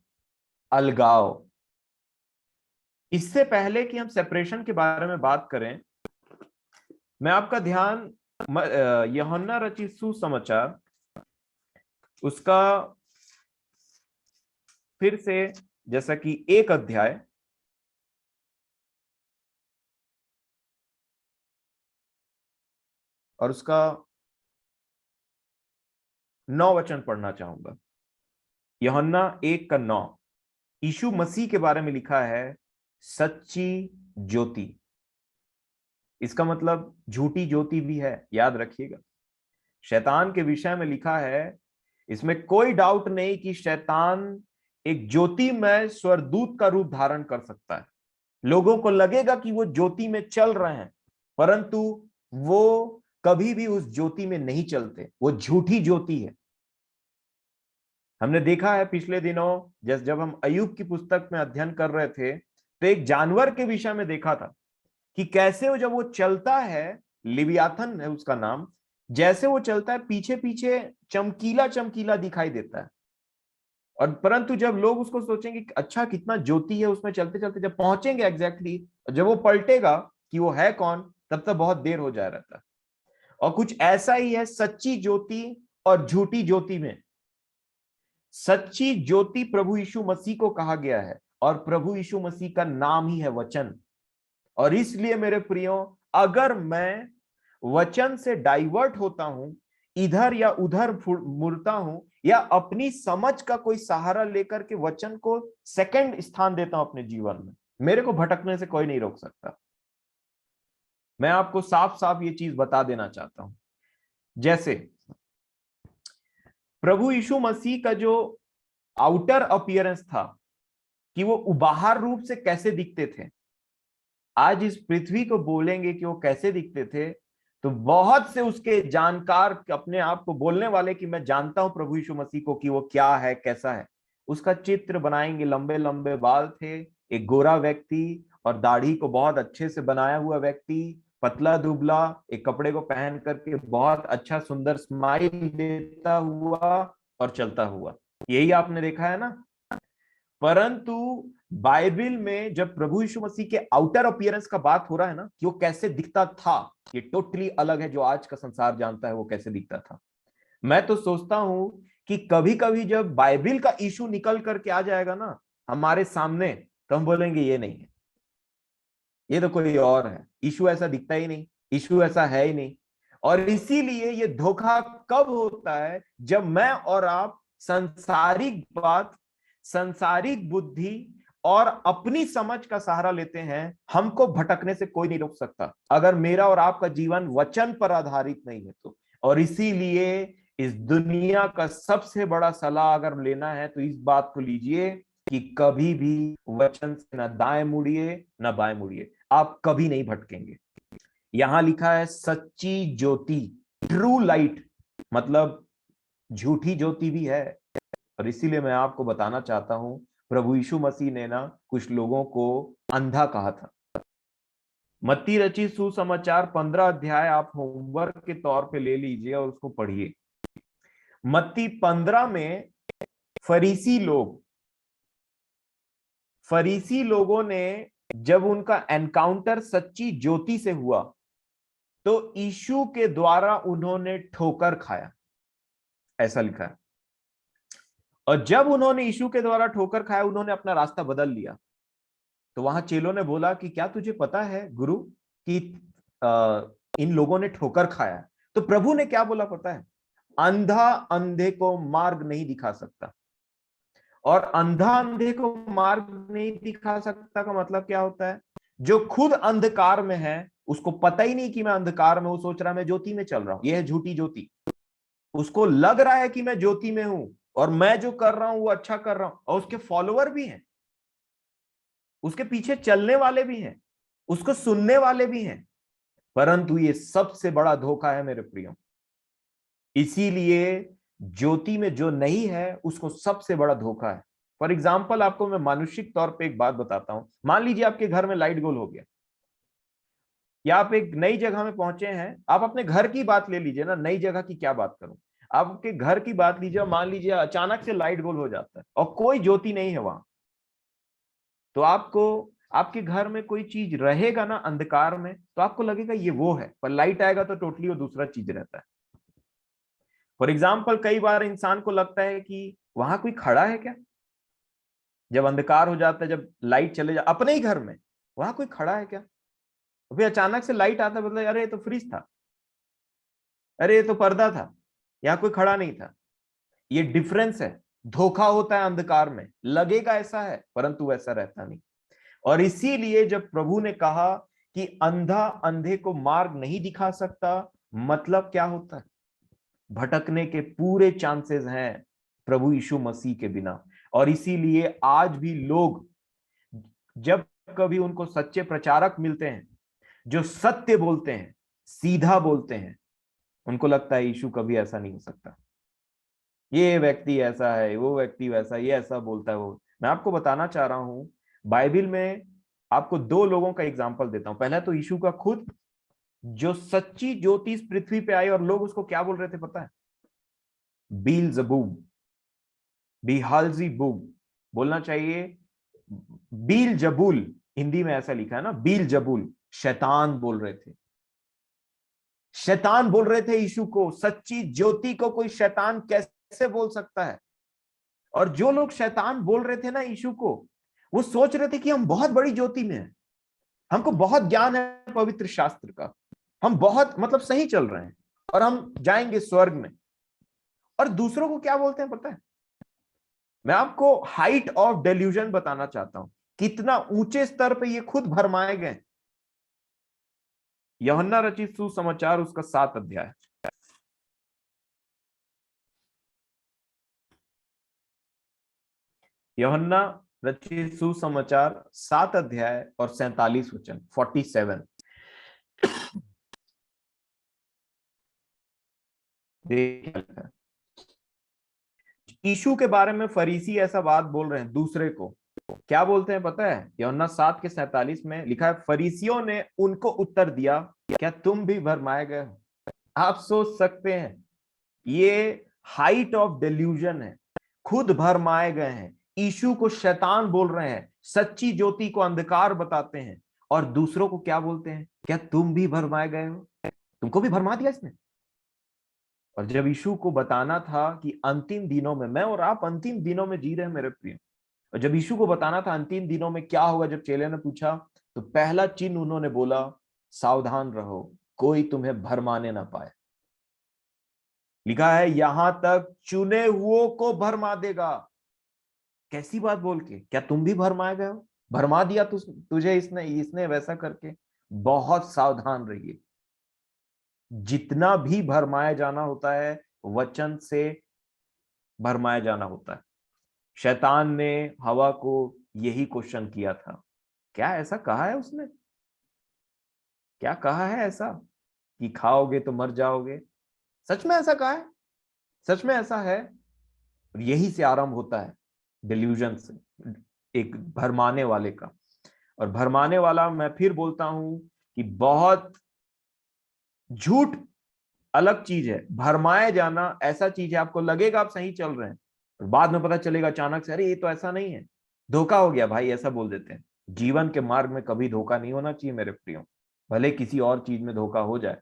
अलगाव। इससे पहले कि हम सेपरेशन के बारे में बात करें, मैं आपका ध्यान यूहन्ना रचित सुसमाचार, उसका फिर से, जैसा कि 1 अध्याय और उसका 9 वचन पढ़ना चाहूंगा। यूहन्ना 1:9। यीशु मसीह के बारे में लिखा है, सच्ची ज्योति। इसका मतलब झूठी ज्योति भी है, याद रखिएगा। शैतान के विषय में लिखा है, इसमें कोई डाउट नहीं कि शैतान एक ज्योतिमय स्वरदूत का रूप धारण कर सकता है। लोगों को लगेगा कि वो ज्योति में चल रहे हैं, परंतु वो कभी भी उस ज्योति में नहीं चलते, वो झूठी ज्योति है। हमने देखा है पिछले दिनों जब हम अय्यूब की पुस्तक में अध्ययन कर रहे थे, तो एक जानवर के विषय में देखा था कि कैसे वो जब वो चलता है, लिवियाथन है उसका नाम, जैसे वो चलता है पीछे पीछे चमकीला चमकीला दिखाई देता है। और परंतु जब लोग उसको सोचेंगे कि अच्छा कितना ज्योति है उसमें चलते चलते, जब पहुंचेंगे एग्जैक्टली, जब वो पलटेगा कि वो है कौन, तब तक बहुत देर हो जा रहता है। और कुछ ऐसा ही है सच्ची ज्योति और झूठी ज्योति में। सच्ची ज्योति प्रभु यीशु मसीह को कहा गया है, और प्रभु यीशु मसीह का नाम ही है वचन। और इसलिए मेरे प्रियो, अगर मैं वचन से डाइवर्ट होता हूं, इधर या उधर मुड़ता हूं, या अपनी समझ का कोई सहारा लेकर के वचन को सेकंड स्थान देता हूं अपने जीवन में, मेरे को भटकने से कोई नहीं रोक सकता। मैं आपको साफ साफ ये चीज बता देना चाहता हूं। जैसे प्रभु यीशु मसीह का जो आउटर अपीयरेंस था, कि वो बाहर रूप से कैसे दिखते थे, आज इस पृथ्वी को बोलेंगे कि वो कैसे दिखते थे, तो बहुत से उसके जानकार अपने आप को बोलने वाले कि मैं जानता हूं प्रभु यीशु मसीह को कि वो क्या है, कैसा है, उसका चित्र बनाएंगे। लंबे लंबे बाल थे, एक गोरा व्यक्ति, और दाढ़ी को बहुत अच्छे से बनाया हुआ व्यक्ति, पतला दुबला, एक कपड़े को पहन करके बहुत अच्छा सुंदर स्माइल देता हुआ और चलता हुआ। यही आपने देखा है ना। परंतु बाइबल में जब प्रभु यीशु मसीह के आउटर अपीयरेंस का बात हो रहा है ना, कि वो कैसे दिखता था, ये टोटली अलग है जो आज का संसार जानता है वो कैसे दिखता था। मैं तो सोचता हूं कि कभी कभी जब बाइबल का इशू निकल करके आ जाएगा ना हमारे सामने, तो हम बोलेंगे ये नहीं है, ये तो कोई और है, इशू ऐसा दिखता ही नहीं, इशू ऐसा है ही नहीं। और इसीलिए ये धोखा कब होता है, जब मैं और आप सांसारिक बात, सांसारिक बुद्धि और अपनी समझ का सहारा लेते हैं, हमको भटकने से कोई नहीं रोक सकता, अगर मेरा और आपका जीवन वचन पर आधारित नहीं है तो। और इसीलिए इस दुनिया का सबसे बड़ा सलाह अगर लेना है तो इस बात को लीजिए कि कभी भी वचन से न दाएं मुड़िए न बाएं मुड़िए, आप कभी नहीं भटकेंगे। यहां लिखा है सच्ची ज्योति, ट्रू लाइट, मतलब झूठी ज्योति भी है। और इसीलिए मैं आपको बताना चाहता हूं, प्रभु यीशु मसीह ने ना कुछ लोगों को अंधा कहा था। मत्ती रचित सुसमाचार 15 अध्याय आप होमवर्क के तौर पे ले लीजिए और उसको पढ़िए। मत्ती 15 में फरीसी लोगों ने जब उनका एनकाउंटर सच्ची ज्योति से हुआ तो यीशु के द्वारा उन्होंने ठोकर खाया, ऐसा लिखा है। और जब उन्होंने यीशु के द्वारा ठोकर खाया, उन्होंने अपना रास्ता बदल लिया। तो वहां चेलों ने बोला कि क्या तुझे पता है गुरु कि इन लोगों ने ठोकर खाया? तो प्रभु ने क्या बोला पता है? अंधा अंधे को मार्ग नहीं दिखा सकता। और अंधा अंधे को मार्ग नहीं दिखा सकता का मतलब क्या होता है? जो खुद अंधकार में है, उसको पता ही नहीं कि मैं अंधकार में हूं, सोच रहा मैं ज्योति में चल रहा हूं। यह है झूठी ज्योति। उसको लग रहा है कि मैं ज्योति में हूं और मैं जो कर रहा हूं वो अच्छा कर रहा हूं, और उसके फॉलोअर भी हैं, उसके पीछे चलने वाले भी हैं, उसको सुनने वाले भी हैं। परंतु ये सबसे बड़ा धोखा है मेरे प्रियो। इसीलिए ज्योति में जो नहीं है उसको सबसे बड़ा धोखा है। फॉर एग्जाम्पल, आपको मैं मानुषिक तौर पे एक बात बताता हूं। मान लीजिए आपके घर में लाइट गोल हो गया, या आप एक नई जगह में पहुंचे हैं। आप अपने घर की बात ले लीजिए ना, नई जगह की क्या बात करूं, आपके घर की बात लीजिए। मान लीजिए अचानक से लाइट गोल हो जाता है और कोई ज्योति नहीं है वहां, तो आपको, आपके घर में कोई चीज रहेगा ना अंधकार में, तो आपको लगेगा ये वो है, पर लाइट आएगा तो टोटली वो दूसरा चीज रहता है। फॉर एग्जाम्पल, कई बार इंसान को लगता है कि वहां कोई खड़ा है क्या, जब अंधकार हो जाता है, जब लाइट चले जाए अपने ही घर में, वहां कोई खड़ा है क्या? तो फिर अचानक से लाइट आता है, मतलब अरे ये तो फ्रिज था, अरे ये तो पर्दा था, यहाँ कोई खड़ा नहीं था। ये डिफरेंस है। धोखा होता है अंधकार में, लगेगा ऐसा है परंतु वैसा रहता नहीं। और इसीलिए जब प्रभु ने कहा कि अंधा अंधे को मार्ग नहीं दिखा सकता, मतलब क्या होता है? भटकने के पूरे चांसेस हैं प्रभु यीशु मसीह के बिना। और इसीलिए आज भी लोग, जब कभी उनको सच्चे प्रचारक मिलते हैं जो सत्य बोलते हैं, सीधा बोलते हैं, उनको लगता है यीशु कभी ऐसा नहीं हो सकता, ये व्यक्ति ऐसा है, वो व्यक्ति वैसा, ये ऐसा बोलता है वो। मैं आपको बताना चाह रहा हूं, बाइबल में आपको दो लोगों का एग्जांपल देता हूं। पहला तो यीशु का खुद, जो सच्ची ज्योति इस पृथ्वी पे आई और लोग उसको क्या बोल रहे थे पता है? बीलजबूब, बिहालजीबूब बोलना चाहिए, बील जबूल, हिंदी में ऐसा लिखा है ना, बील जबूल, शैतान बोल रहे थे। शैतान बोल रहे थे यीशु को। सच्ची ज्योति को कोई शैतान कैसे बोल सकता है? और जो लोग शैतान बोल रहे थे ना यीशु को, वो सोच रहे थे कि हम बहुत बड़ी ज्योति में हैं, हमको बहुत ज्ञान है पवित्र शास्त्र का, हम बहुत मतलब सही चल रहे हैं और हम जाएंगे स्वर्ग में। और दूसरों को क्या बोलते हैं पता है? मैं आपको हाइट ऑफ डेल्यूजन बताना चाहता हूं, कितना ऊंचे स्तर पे ये खुद भरमाए गए। यूहन्ना रचित सुसमाचार उसका 7 अध्याय, यूहन्ना रचित सुसमाचार 7 अध्याय और 47 वचन, 47। यीशु के बारे में फरीसी ऐसा बात बोल रहे हैं दूसरे को, क्या बोलते हैं पता है? यूहन्ना 7 के 47 में लिखा है, फरीसियों ने उनको उत्तर दिया, क्या तुम भी भरमाए गए हो? आप सोच सकते हैं, ये हाइट ऑफ डेल्यूजन है। खुद भरमाए गए हैं, यीशु को शैतान बोल रहे हैं, सच्ची ज्योति को अंधकार बताते हैं, और दूसरों को क्या बोलते हैं? क्या तुम भी भरमाए गए हो? तुमको भी भरमा दिया इसने। और जब यीशु को बताना था कि अंतिम दिनों में, मैं और आप अंतिम दिनों में जी रहे हैं मेरे प्रिय, और जब यीशु को बताना था अंतिम दिनों में क्या होगा, जब चेले ने पूछा, तो पहला चिन्ह उन्होंने बोला, सावधान रहो, कोई तुम्हें भरमाने ना पाए। लिखा है यहां तक चुने हुओं को भरमा देगा। कैसी बात बोल के, क्या तुम भी भरमाए गए हो? भरमा दिया तुझे इसने इसने वैसा करके। बहुत सावधान रहिए। जितना भी भरमाया जाना होता है, वचन से भरमाया जाना होता है। शैतान ने हवा को यही क्वेश्चन किया था, क्या ऐसा कहा है उसने? क्या कहा है ऐसा कि खाओगे तो मर जाओगे? सच में ऐसा कहा है? सच में ऐसा है? और यही से आरंभ होता है डिल्यूजन से, एक भरमाने वाले का। और भरमाने वाला, मैं फिर बोलता हूं कि बहुत झूठ अलग चीज है, भरमाए जाना ऐसा चीज है, आपको लगेगा आप सही चल रहे हैं और बाद में पता चलेगा अचानक से, अरे ये तो ऐसा नहीं है, धोखा हो गया भाई, ऐसा बोल देते हैं। जीवन के मार्ग में कभी धोखा नहीं होना चाहिए मेरे प्रियो, भले किसी और चीज में धोखा हो जाए।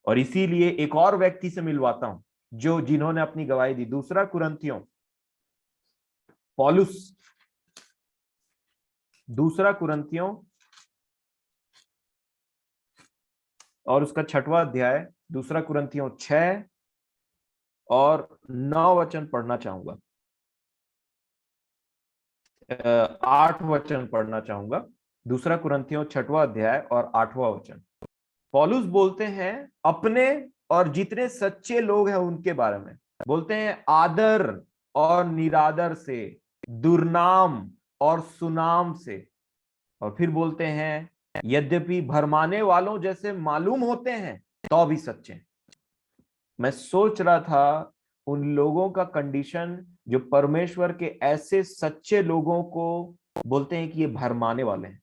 और इसीलिए एक और व्यक्ति से मिलवाता हूं जो जिन्होंने अपनी गवाही दी, दूसरा कुरिन्थियों, पौलुस, दूसरा कुरिन्थियों और उसका 6वां अध्याय, दूसरा कुरिन्थियों 6 और 9 वचन पढ़ना चाहूंगा, 8 वचन पढ़ना चाहूंगा। दूसरा कुरिन्थियों 6वां अध्याय और 8वां वचन। पौलुस बोलते हैं अपने और जितने सच्चे लोग हैं उनके बारे में, बोलते हैं आदर और निरादर से, दुर्नाम और सुनाम से। और फिर बोलते हैं यद्यपि भरमाने वालों जैसे मालूम होते हैं तो भी सच्चे। मैं सोच रहा था उन लोगों का कंडीशन जो परमेश्वर के ऐसे सच्चे लोगों को बोलते हैं कि ये भरमाने वाले हैं,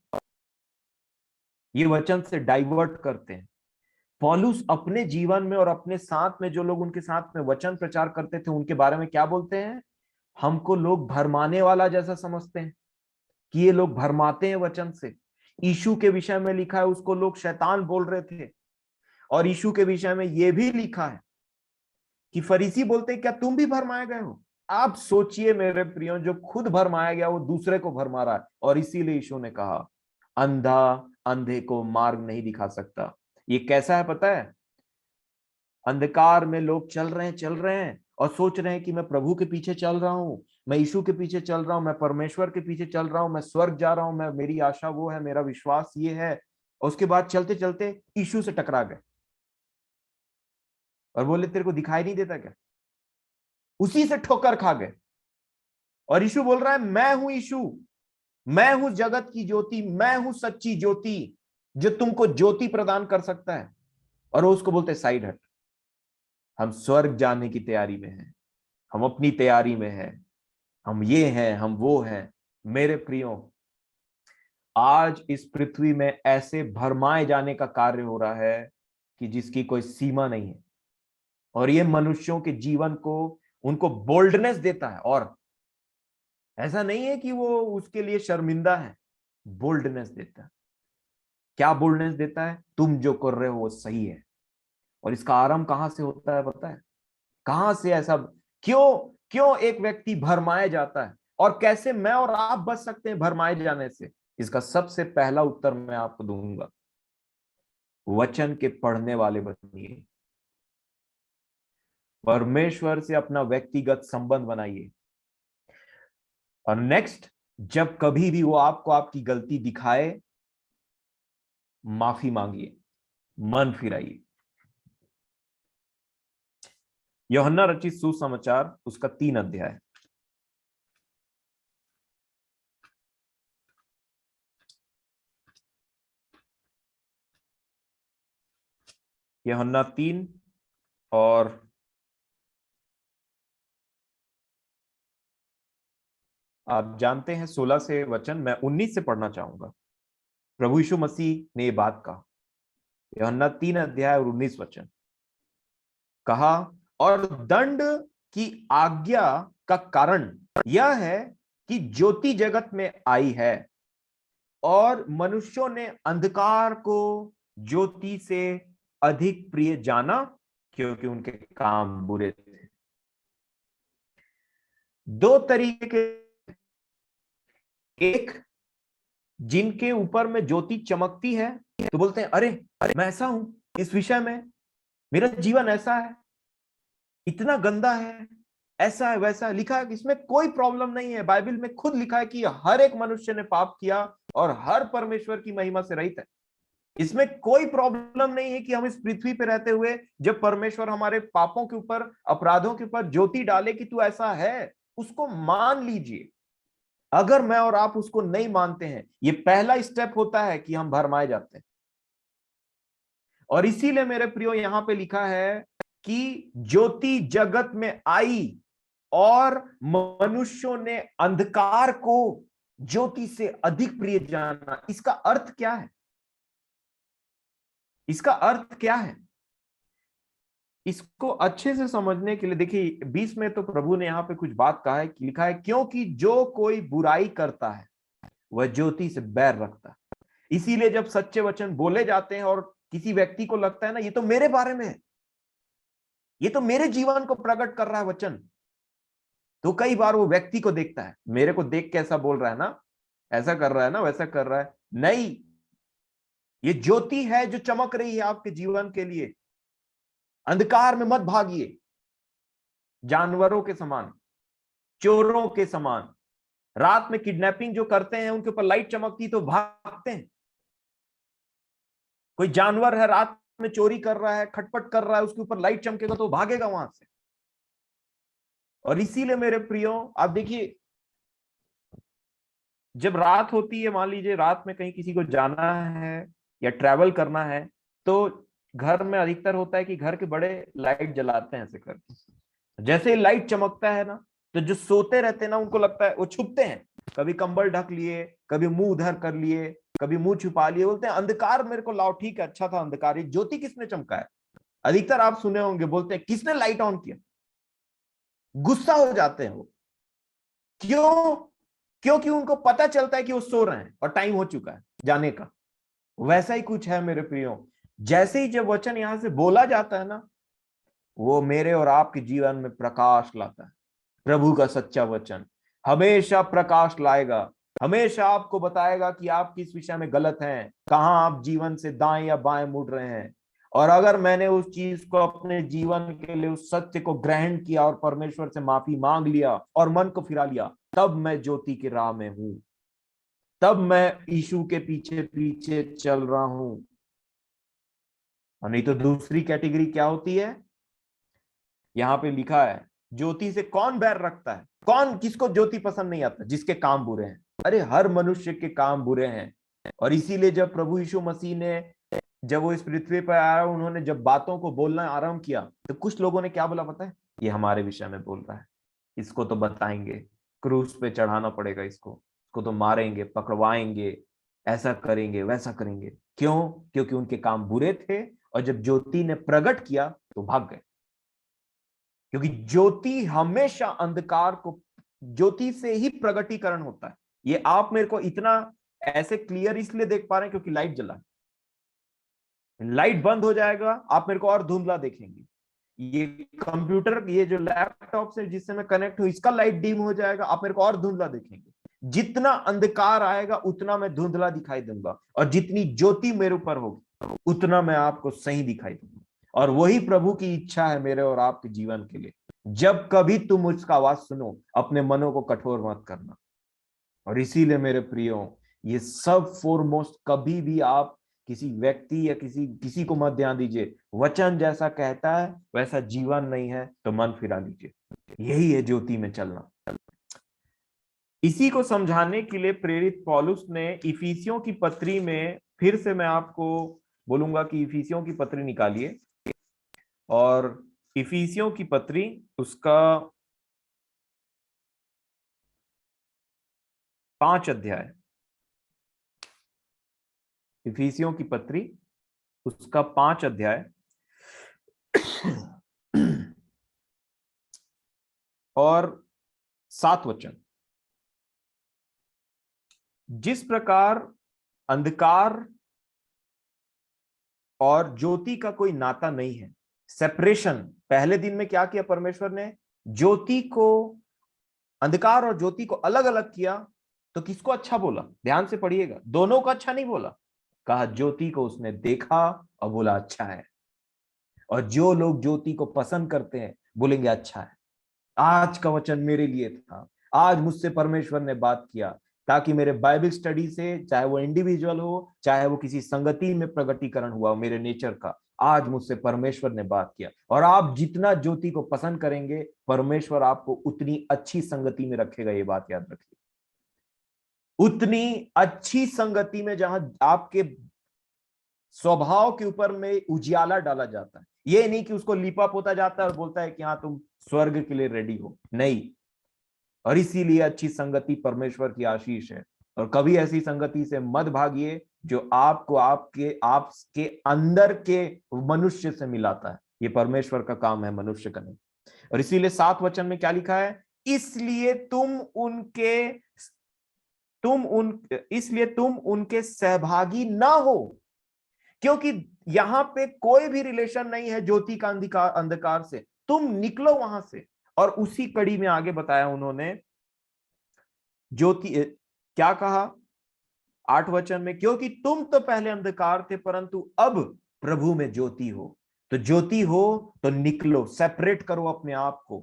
ये वचन से डाइवर्ट करते हैं। पौलुस अपने जीवन में और अपने साथ में जो लोग उनके साथ में वचन प्रचार करते थे उनके बारे में क्या बोलते हैं? हमको लोग भरमाने वाला जैसा समझते हैं कि ये लोग भरमाते हैं वचन से। यीशु के विषय में लिखा है उसको लोग शैतान बोल रहे थे। और यीशु के विषय में यह भी लिखा है कि फरीसी बोलते हैं क्या तुम भी भरमाए गए हो? आप सोचिए मेरे प्रियो, जो खुद भरमाया गया वो दूसरे को भरमा रहा है। और इसीलिए यीशु ने कहा अंधा अंधे को मार्ग नहीं दिखा सकता। ये कैसा है पता है? अंधकार में लोग चल रहे हैं और सोच रहे हैं कि मैं प्रभु के पीछे चल रहा हूं, मैं यीशु के पीछे चल रहा हूं, मैं परमेश्वर के पीछे चल रहा हूं, मैं स्वर्ग जा रहा हूं, मैं, मेरी आशा वो है, मेरा विश्वास ये है। और उसके बाद चलते चलते यीशु से टकरा गए और बोले तेरे को दिखाई नहीं देता क्या? उसी से ठोकर खा गए। और यीशु बोल रहा है मैं हूं यीशु, मैं हूं जगत की ज्योति, मैं हूं सच्ची ज्योति जो तुमको ज्योति प्रदान कर सकता है। और वो उसको बोलते साइड हट, हम स्वर्ग जाने की तैयारी में हैं, हम अपनी तैयारी में हैं, हम ये हैं, हम वो हैं। मेरे प्रियो, आज इस पृथ्वी में ऐसे भरमाए जाने का कार्य हो रहा है कि जिसकी कोई सीमा नहीं है। और ये मनुष्यों के जीवन को, उनको बोल्डनेस देता है। और ऐसा नहीं है कि वो उसके लिए शर्मिंदा है, बोल्डनेस देता है। क्या बोल्डनेस देता है? तुम जो कर रहे हो वो सही है। और इसका आरंभ कहां से होता है पता है? कहां से ऐसा, क्यों क्यों एक व्यक्ति भरमाया जाता है और कैसे मैं और आप बच सकते हैं भरमाए जाने से? इसका सबसे पहला उत्तर मैं आपको दूंगा, वचन के पढ़ने वाले बनिए, परमेश्वर से अपना व्यक्तिगत संबंध बनाइए। और नेक्स्ट, जब कभी भी वो आपको आपकी गलती दिखाए, माफी मांगिए, मन फिराइए। यूहन्ना रचित सुसमाचार उसका 3 अध्याय, यूहन्ना 3 और आप जानते हैं 16 से वचन, मैं 19 से पढ़ना चाहूंगा। प्रभु यीशु मसीह ने ये बात कहा, यूहन्ना 3 अध्याय और 19 वचन। कहा और दंड की आज्ञा का कारण यह है कि ज्योति जगत में आई है और मनुष्यों ने अंधकार को ज्योति से अधिक प्रिय जाना क्योंकि उनके काम बुरे थे। दो तरीके के, एक जिनके ऊपर में ज्योति चमकती है तो बोलते हैं अरे मैं ऐसा हूं, इस विषय में मेरा जीवन ऐसा है, इतना गंदा है, ऐसा है वैसा है, लिखा है, इसमें कोई प्रॉब्लम नहीं है। बाइबल में खुद लिखा है कि हर एक मनुष्य ने पाप किया और हर परमेश्वर की महिमा से रहित है। इसमें कोई प्रॉब्लम नहीं है कि हम इस पृथ्वी पे रहते हुए जब परमेश्वर हमारे पापों के ऊपर, अपराधों के ऊपर ज्योति डाले कि तू ऐसा है, उसको मान लीजिए। अगर मैं और आप उसको नहीं मानते हैं, ये पहला स्टेप होता है कि हम भरमाए जाते हैं। और इसीलिए मेरे प्रियो यहां पे लिखा है कि ज्योति जगत में आई और मनुष्यों ने अंधकार को ज्योति से अधिक प्रिय जाना। इसका अर्थ क्या है? इसका अर्थ क्या है? इसको अच्छे से समझने के लिए देखिए, 20 में तो प्रभु ने यहां पे कुछ बात कहा है, लिखा है क्योंकि जो कोई बुराई करता है वह ज्योति से बैर रखता है। इसीलिए जब सच्चे वचन बोले जाते हैं और किसी व्यक्ति को लगता है ना ये तो मेरे बारे में है, ये तो मेरे जीवन को प्रकट कर रहा है वचन, तो कई बार वो व्यक्ति को देखता है, मेरे को देख के ऐसा बोल रहा है ना, ऐसा कर रहा है ना, वैसा कर रहा है। नहीं, ये ज्योति है जो चमक रही है आपके जीवन के लिए। अंधकार में मत भागिए, जानवरों के समान, चोरों के समान। रात में किडनैपिंग जो करते हैं उनके ऊपर लाइट चमकती तो भागते हैं। कोई जानवर है रात में चोरी कर रहा है, खटपट कर रहा है, उसके ऊपर लाइट चमकेगा तो भागेगा वहां से। और इसीलिए मेरे प्रियो, आप देखिए, जब रात होती है, मान लीजिए रात में कहीं किसी को जाना है या ट्रैवल करना है, तो घर में अधिकतर होता है कि घर के बड़े लाइट जलाते हैं ऐसे करके। जैसे ही लाइट चमकता है ना, तो जो सोते रहते हैं ना उनको लगता है, वो छुपते हैं, कभी कंबल ढक लिए, कभी मुंह उधर कर लिए, कभी मुंह छुपा लिए, बोलते हैं अंधकार मेरे को लाओ, ठीक है अच्छा था अंधकार, ये ज्योति किसने चमका है। अधिकतर आप सुने होंगे बोलते हैं किसने लाइट ऑन किया, गुस्सा हो जाते हैं वो। क्यों? क्योंकि उनको पता चलता है कि वो सो रहे हैं और टाइम हो चुका है जाने का। वैसा ही कुछ है मेरे प्रियो, जैसे ही जब वचन यहां से बोला जाता है ना, वो मेरे और आपके जीवन में प्रकाश लाता है। प्रभु का सच्चा वचन हमेशा प्रकाश लाएगा, हमेशा आपको बताएगा कि आप किस विषय में गलत हैं, कहां आप जीवन से दाएं या बाएं मुड़ रहे हैं। और अगर मैंने उस चीज को अपने जीवन के लिए, उस सत्य को ग्रहण किया और परमेश्वर से माफी मांग लिया और मन को फिरा लिया, तब मैं ज्योति की राह में हूं, तब मैं यीशु के पीछे पीछे चल रहा हूं। और नहीं तो दूसरी कैटेगरी क्या होती है, यहां पे लिखा है ज्योति से कौन बैर रखता है। कौन, किसको ज्योति पसंद नहीं आता? जिसके काम बुरे हैं। अरे हर मनुष्य के काम बुरे हैं। और इसीलिए जब प्रभु यीशु मसीह ने, जब वो इस पृथ्वी पर आया, उन्होंने जब बातों को बोलना आरंभ किया, तो कुछ लोगों ने क्या बोला पता है? ये हमारे विषय में बोल रहा है, इसको तो बताएंगे, क्रूस पे चढ़ाना पड़ेगा इसको तो मारेंगे, पकड़वाएंगे, ऐसा करेंगे वैसा करेंगे। क्यों? क्योंकि उनके काम बुरे थे, और जब ज्योति ने प्रकट किया तो भाग गए। क्योंकि ज्योति हमेशा अंधकार को, ज्योति से ही प्रगटीकरण होता है। ये आप मेरे को इतना ऐसे क्लियर इसलिए देख पा रहे हैं क्योंकि लाइट जला, लाइट बंद हो जाएगा आप मेरे को और धुंधला देखेंगे। ये कंप्यूटर, ये जो लैपटॉप से जिससे मैं कनेक्ट हूं, इसका लाइट डिम हो जाएगा, आप मेरे को और धुंधला देखेंगे। जितना अंधकार आएगा उतना मैं धुंधला दिखाई दूंगा, और जितनी ज्योति मेरे ऊपर होगी उतना मैं आपको सही दिखाई दूंगा। और वही प्रभु की इच्छा है मेरे और आपके जीवन के लिए। जब कभी तुम उसका आवाज सुनो, अपने मनों को कठोर मत करना। और इसीलिए मेरे प्रियो, ये सब फोरमोस्ट, कभी भी आप किसी व्यक्ति या किसी किसी को मत ध्यान दीजिए। वचन जैसा कहता है वैसा जीवन नहीं है तो मन फिरा लीजिए। यही है ज्योति में चलना। इसी को समझाने के लिए प्रेरित पौलुस ने इफिसियों की पत्री में, फिर से मैं आपको बोलूंगा कि इफिसियों की पत्री निकालिए, और इफिसियों की पत्री उसका 5 अध्याय, इफिसियों की पत्री उसका 5 अध्याय और 7 वचन। जिस प्रकार अंधकार और ज्योति का कोई नाता नहीं है, सेपरेशन, पहले दिन में क्या किया परमेश्वर ने? ज्योति को, अंधकार और ज्योति को अलग अलग किया। तो किसको अच्छा बोला? ध्यान से पढ़िएगा, दोनों को अच्छा नहीं बोला। कहा ज्योति को उसने देखा और बोला अच्छा है। और जो लोग ज्योति को पसंद करते हैं बोलेंगे अच्छा है। आज का वचन मेरे लिए था, आज मुझसे परमेश्वर ने बात किया, ताकि मेरे बाइबल स्टडी से, चाहे वो इंडिविजुअल हो, चाहे वो किसी संगति में प्रगटीकरण हुआ मेरे नेचर का, आज मुझसे परमेश्वर ने बात किया। और आप जितना ज्योति को पसंद करेंगे, परमेश्वर आपको उतनी अच्छी संगति में रखेगा, ये बात याद रखिए। उतनी अच्छी संगति में जहां आपके स्वभाव के ऊपर में उजियाला डाला जाता है। ये नहीं कि उसको लिपअप होता जाता है और बोलता है कि हाँ तुम स्वर्ग के लिए रेडी हो, नहीं। और इसीलिए अच्छी संगति परमेश्वर की आशीष है। और कभी ऐसी संगति से मत भागिए जो आपको आपके अंदर के मनुष्य से मिलाता है। ये परमेश्वर का काम है, मनुष्य का नहीं। और इसीलिए 7 वचन में क्या लिखा है? इसलिए तुम उनके सहभागी ना हो, क्योंकि यहां पे कोई भी रिलेशन नहीं है ज्योति का अंधकार से। तुम निकलो वहां से। और उसी कड़ी में आगे बताया उन्होंने, ज्योति क्या कहा 8 वचन में? क्योंकि तुम तो पहले अंधकार थे, परंतु अब प्रभु में ज्योति हो। तो ज्योति हो तो निकलो, सेपरेट करो अपने आप को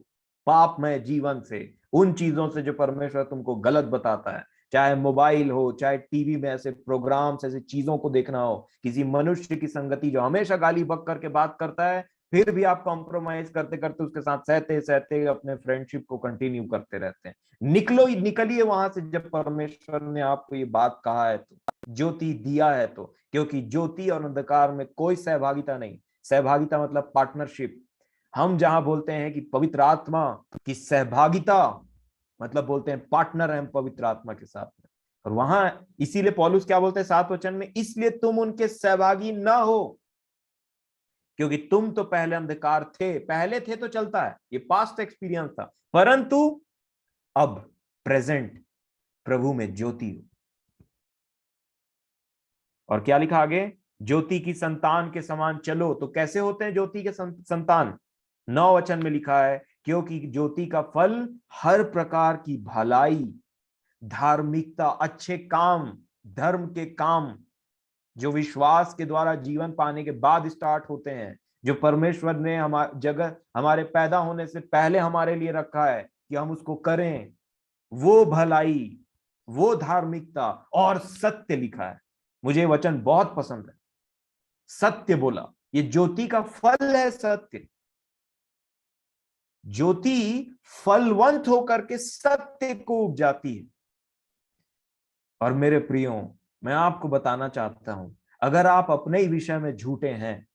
पापमय जीवन से, उन चीजों से जो परमेश्वर तुमको गलत बताता है। चाहे मोबाइल हो, चाहे टीवी में ऐसे प्रोग्राम्स, ऐसे चीजों को देखना हो, किसी मनुष्य की संगति जो हमेशा गाली बक करके बात करता है, फिर भी आप कॉम्प्रोमाइज करते करते उसके साथ सहते सहते अपने फ्रेंडशिप को कंटिन्यू करते रहते हैं। निकलिए वहां से। जब परमेश्वर ने आपको ये बात कहा है, तो ज्योति दिया है, तो क्योंकि ज्योति और अंधकार में कोई सहभागिता नहीं। सहभागिता मतलब पार्टनरशिप। हम जहां बोलते हैं कि पवित्र आत्मा की सहभागिता, मतलब बोलते हैं पार्टनर है हम पवित्र आत्मा के साथ में। और वहां इसीलिए पौलुस क्या बोलते हैं 7 वचन में? इसलिए तुम उनके सहभागी ना हो, क्योंकि तुम तो पहले अंधकार थे। पहले थे तो चलता है, ये पास्ट एक्सपीरियंस था, परंतु अब प्रेजेंट प्रभु में ज्योति हो। और क्या लिखा आगे? ज्योति की संतान के समान चलो। तो कैसे होते हैं ज्योति के संतान? 9 वचन में लिखा है, क्योंकि ज्योति का फल हर प्रकार की भलाई, धार्मिकता, अच्छे काम, धर्म के काम, जो विश्वास के द्वारा जीवन पाने के बाद स्टार्ट होते हैं, जो परमेश्वर ने हमारे पैदा होने से पहले हमारे लिए रखा है कि हम उसको करें, वो भलाई, वो धार्मिकता और सत्य लिखा है। मुझे वचन बहुत पसंद है। सत्य बोला, ये ज्योति का फल है, सत्य। ज्योति फलवंत होकर के सत्य को उपजाती है। और मेरे प्रियो, मैं आपको बताना चाहता हूं, अगर आप अपने ही विषय में झूठे हैं,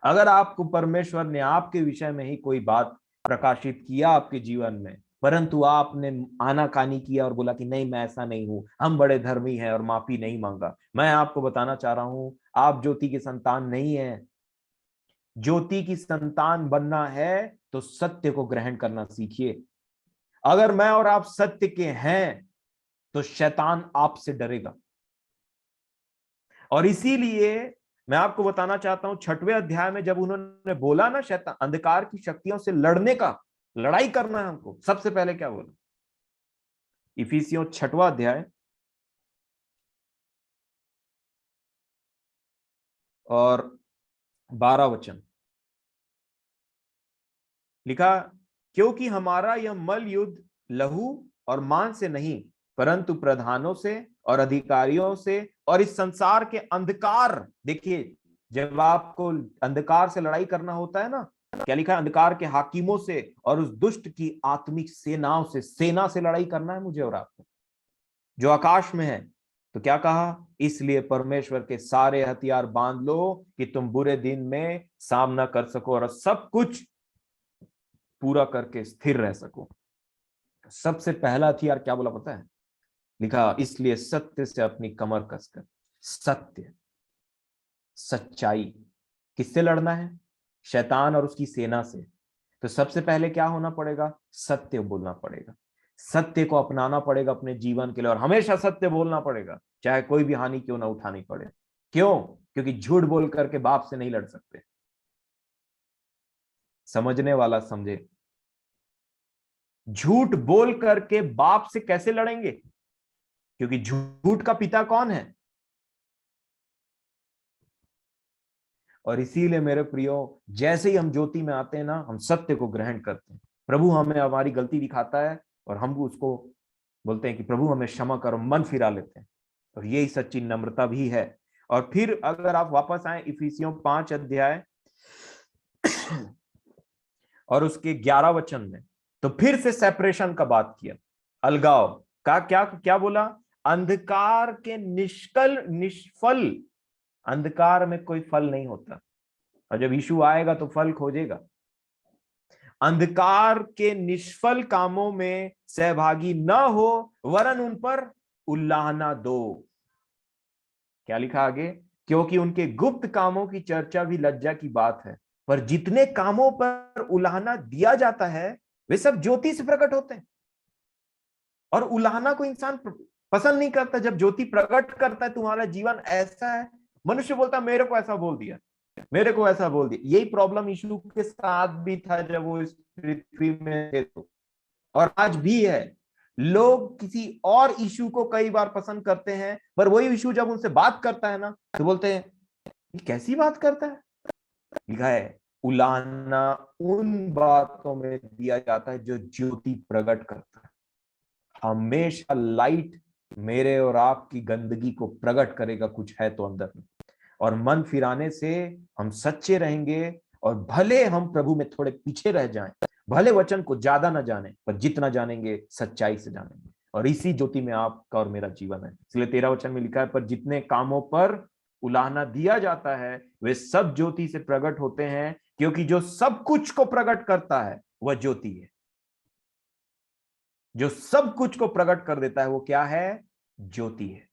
अगर आपको परमेश्वर ने आपके विषय में ही कोई बात प्रकाशित किया आपके जीवन में, परंतु आपने आनाकानी किया और बोला कि नहीं मैं ऐसा नहीं हूं, हम बड़े धर्मी हैं और माफी नहीं मांगा, मैं आपको बताना चाह रहा हूं, आप ज्योति की संतान नहीं है। ज्योति की संतान बनना है तो सत्य को ग्रहण करना सीखिए। अगर मैं और आप सत्य के हैं तो शैतान आपसे डरेगा। और इसीलिए मैं आपको बताना चाहता हूं, 6वें अध्याय में जब उन्होंने बोला ना शैतान अंधकार की शक्तियों से लड़ने का, लड़ाई करना है हमको, सबसे पहले क्या बोला? इफिसियों 6वां अध्याय और 12 वचन लिखा, क्योंकि हमारा यह मल युद्ध लहू और मांस से नहीं, परंतु प्रधानों से और अधिकारियों से और इस संसार के अंधकार। देखिए, जब आपको अंधकार से लड़ाई करना होता है ना, क्या लिखा है? अंधकार के हाकिमों से और उस दुष्ट की आत्मिक सेनाओं से। सेना से लड़ाई करना है मुझे और आपको, जो आकाश में है। तो क्या कहा? इसलिए परमेश्वर के सारे हथियार बांध लो कि तुम बुरे दिन में सामना कर सको और सब कुछ पूरा करके स्थिर रह सको। सबसे पहला हथियार क्या बोला पता है? लिखा, इसलिए सत्य से अपनी कमर कसकर। सत्य, सच्चाई। किससे लड़ना है? शैतान और उसकी सेना से। तो सबसे पहले क्या होना पड़ेगा? सत्य बोलना पड़ेगा, सत्य को अपनाना पड़ेगा अपने जीवन के लिए, और हमेशा सत्य बोलना पड़ेगा, चाहे कोई भी हानि क्यों ना उठानी पड़े। क्यों? क्योंकि झूठ बोल करके बाप से नहीं लड़ सकते। समझने वाला समझे। झूठ बोल करके बाप से कैसे लड़ेंगे? क्योंकि झूठ का पिता कौन है? और इसीलिए मेरे प्रियो, जैसे ही हम ज्योति में आते हैं ना, हम सत्य को ग्रहण करते हैं। प्रभु हमें हमारी गलती दिखाता है और हम उसको बोलते हैं कि प्रभु हमें क्षमा करो, मन फिरा लेते हैं। और यही सच्ची नम्रता भी है। और फिर अगर आप वापस आए इफिसियों 5 अध्याय और उसके 11 वचन में, तो फिर से सेपरेशन का बात किया, अलगाव का। क्या क्या बोला? अंधकार के निष्फल, अंधकार में कोई फल नहीं होता, और जब यीशु आएगा तो फल खोजेगा। अंधकार के निष्फल कामों में सहभागी न हो, वरन उन पर उल्लाहना दो। क्या लिखा आगे? क्योंकि उनके गुप्त कामों की चर्चा भी लज्जा की बात है, पर जितने कामों पर उलाहना दिया जाता है वे सब ज्योति से प्रकट होते हैं। और उलाहना को इंसान पसंद नहीं करता। जब ज्योति प्रकट करता है तुम्हारा जीवन ऐसा है, मनुष्य बोलता है मेरे को ऐसा बोल दिया, मेरे को ऐसा बोल दिया। यही प्रॉब्लम यीशु के साथ भी था जब वो इस पृथ्वी में थे, तो और आज भी है। लोग किसी और इशू को कई बार पसंद करते हैं, पर वही इशू जब उनसे बात करता है ना, तो बोलते हैं ये कैसी बात करता है। लिखा है उलाहना उन बातों में दिया जाता है जो ज्योति प्रकट करता है। हमेशा लाइट मेरे और आपकी गंदगी को प्रकट करेगा, कुछ है तो अंदर में। और मन फिराने से हम सच्चे रहेंगे, और भले हम प्रभु में थोड़े पीछे रह जाएं, भले वचन को ज्यादा ना जाने, पर जितना जानेंगे सच्चाई से जानेंगे। और इसी ज्योति में आपका और मेरा जीवन है। इसलिए 13 वचन में लिखा है, पर जितने कामों पर उलाहना दिया जाता है वे सब ज्योति से प्रकट होते हैं, क्योंकि जो सब कुछ को प्रकट करता है वह ज्योति है। जो सब कुछ को प्रकट कर देता है वो क्या है? ज्योति है।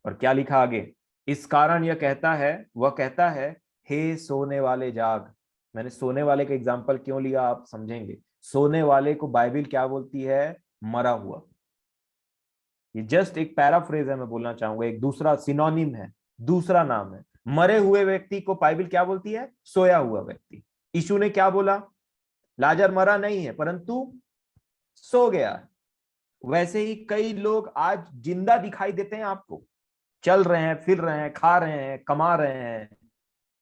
और क्या लिखा आगे? इस कारण यह कहता है, वह कहता है, हे सोने वाले जाग। मैंने सोने वाले का एग्जांपल क्यों लिया आप समझेंगे। सोने वाले को बाइबल क्या बोलती है? मरा हुआ। ये जस्ट एक पैराफ्रेज है, मैं बोलना चाहूंगा, एक दूसरा सिनोनिम है, दूसरा नाम है। मरे हुए व्यक्ति को बाइबल क्या बोलती है? सोया हुआ व्यक्ति। यीशु ने क्या बोला? लाजर मरा नहीं है परंतु सो गया है। वैसे ही कई लोग आज जिंदा दिखाई देते हैं आपको, चल रहे हैं, फिर रहे हैं, खा रहे हैं, कमा रहे हैं,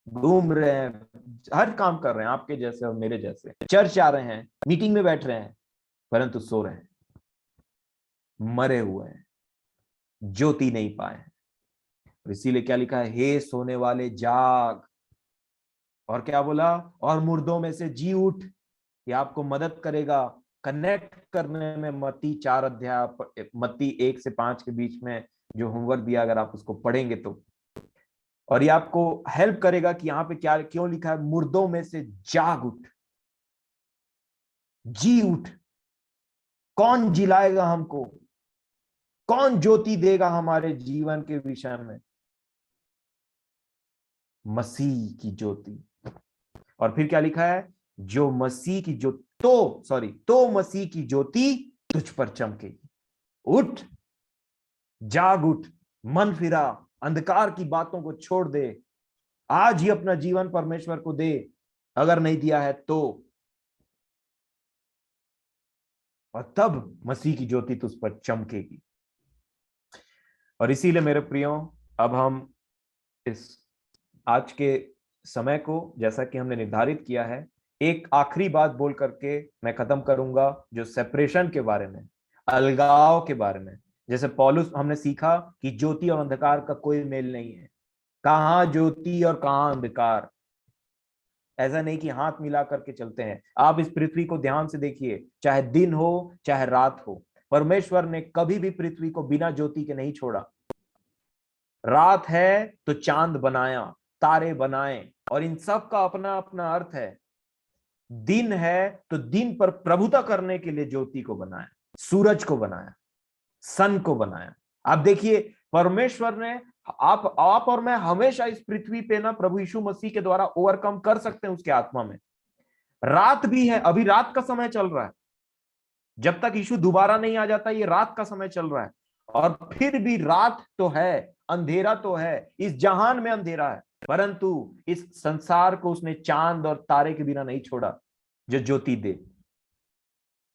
घूम रहे हैं, हर काम कर रहे हैं, आपके जैसे और मेरे जैसे, चर्च आ रहे हैं, मीटिंग में बैठ रहे हैं, परंतु सो रहे हैं, मरे हुए हैं, ज्योति नहीं पाए। इसीलिए क्या लिखा है? हे सोने वाले जाग। और क्या बोला? और मुर्दों में से जी उठ। ये आपको मदद करेगा कनेक्ट करने में। मत्ती 4 अध्याय, मत्ती 1 से 5 के बीच में जो होमवर्क दिया, अगर आप उसको पढ़ेंगे तो, और ये आपको हेल्प करेगा कि यहाँ पे क्या क्यों लिखा है? मुर्दों में से जाग उठ, जी उठ। कौन जिलाएगा हमको? कौन ज्योति देगा हमारे जीवन के विषय में? मसीह की ज्योति। और फिर क्या लिखा है? जो मसीह की जो तो मसीह की ज्योति तुझ पर चमकेगी। उठ, जाग उठ, मन फिरा, अंधकार की बातों को छोड़ दे, आज ही अपना जीवन परमेश्वर को दे, अगर नहीं दिया है तो। और तब मसीह की ज्योति तुझ पर चमकेगी। और इसीलिए मेरे प्रियो, अब हम इस आज के समय को, जैसा कि हमने निर्धारित किया है, एक आखिरी बात बोल करके मैं खत्म करूंगा, जो सेपरेशन के बारे में, अलगाव के बारे में। जैसे पौलुस, हमने सीखा कि ज्योति और अंधकार का कोई मेल नहीं है। कहां ज्योति और कहां अंधकार। ऐसा नहीं कि हाथ मिला करके चलते हैं। आप इस पृथ्वी को ध्यान से देखिए, चाहे दिन हो चाहे रात हो, परमेश्वर ने कभी भी पृथ्वी को बिना ज्योति के नहीं छोड़ा। रात है तो चांद बनाया, तारे बनाए, और इन सब का अपना अपना अर्थ है। दिन है तो दिन पर प्रभुता करने के लिए ज्योति को बनाया, सूरज को बनाया, सन को बनाया। आप देखिए, परमेश्वर ने, आप और मैं हमेशा इस पृथ्वी पे ना प्रभु यीशु मसीह के द्वारा ओवरकम कर सकते हैं उसके आत्मा में। रात भी है, अभी रात का समय चल रहा है, जब तक यीशु दोबारा नहीं आ जाता ये रात का समय चल रहा है। और फिर भी रात तो है, अंधेरा तो है, इस जहान में अंधेरा है, परंतु इस संसार को उसने चांद और तारे के बिना नहीं छोड़ा जो ज्योति दे।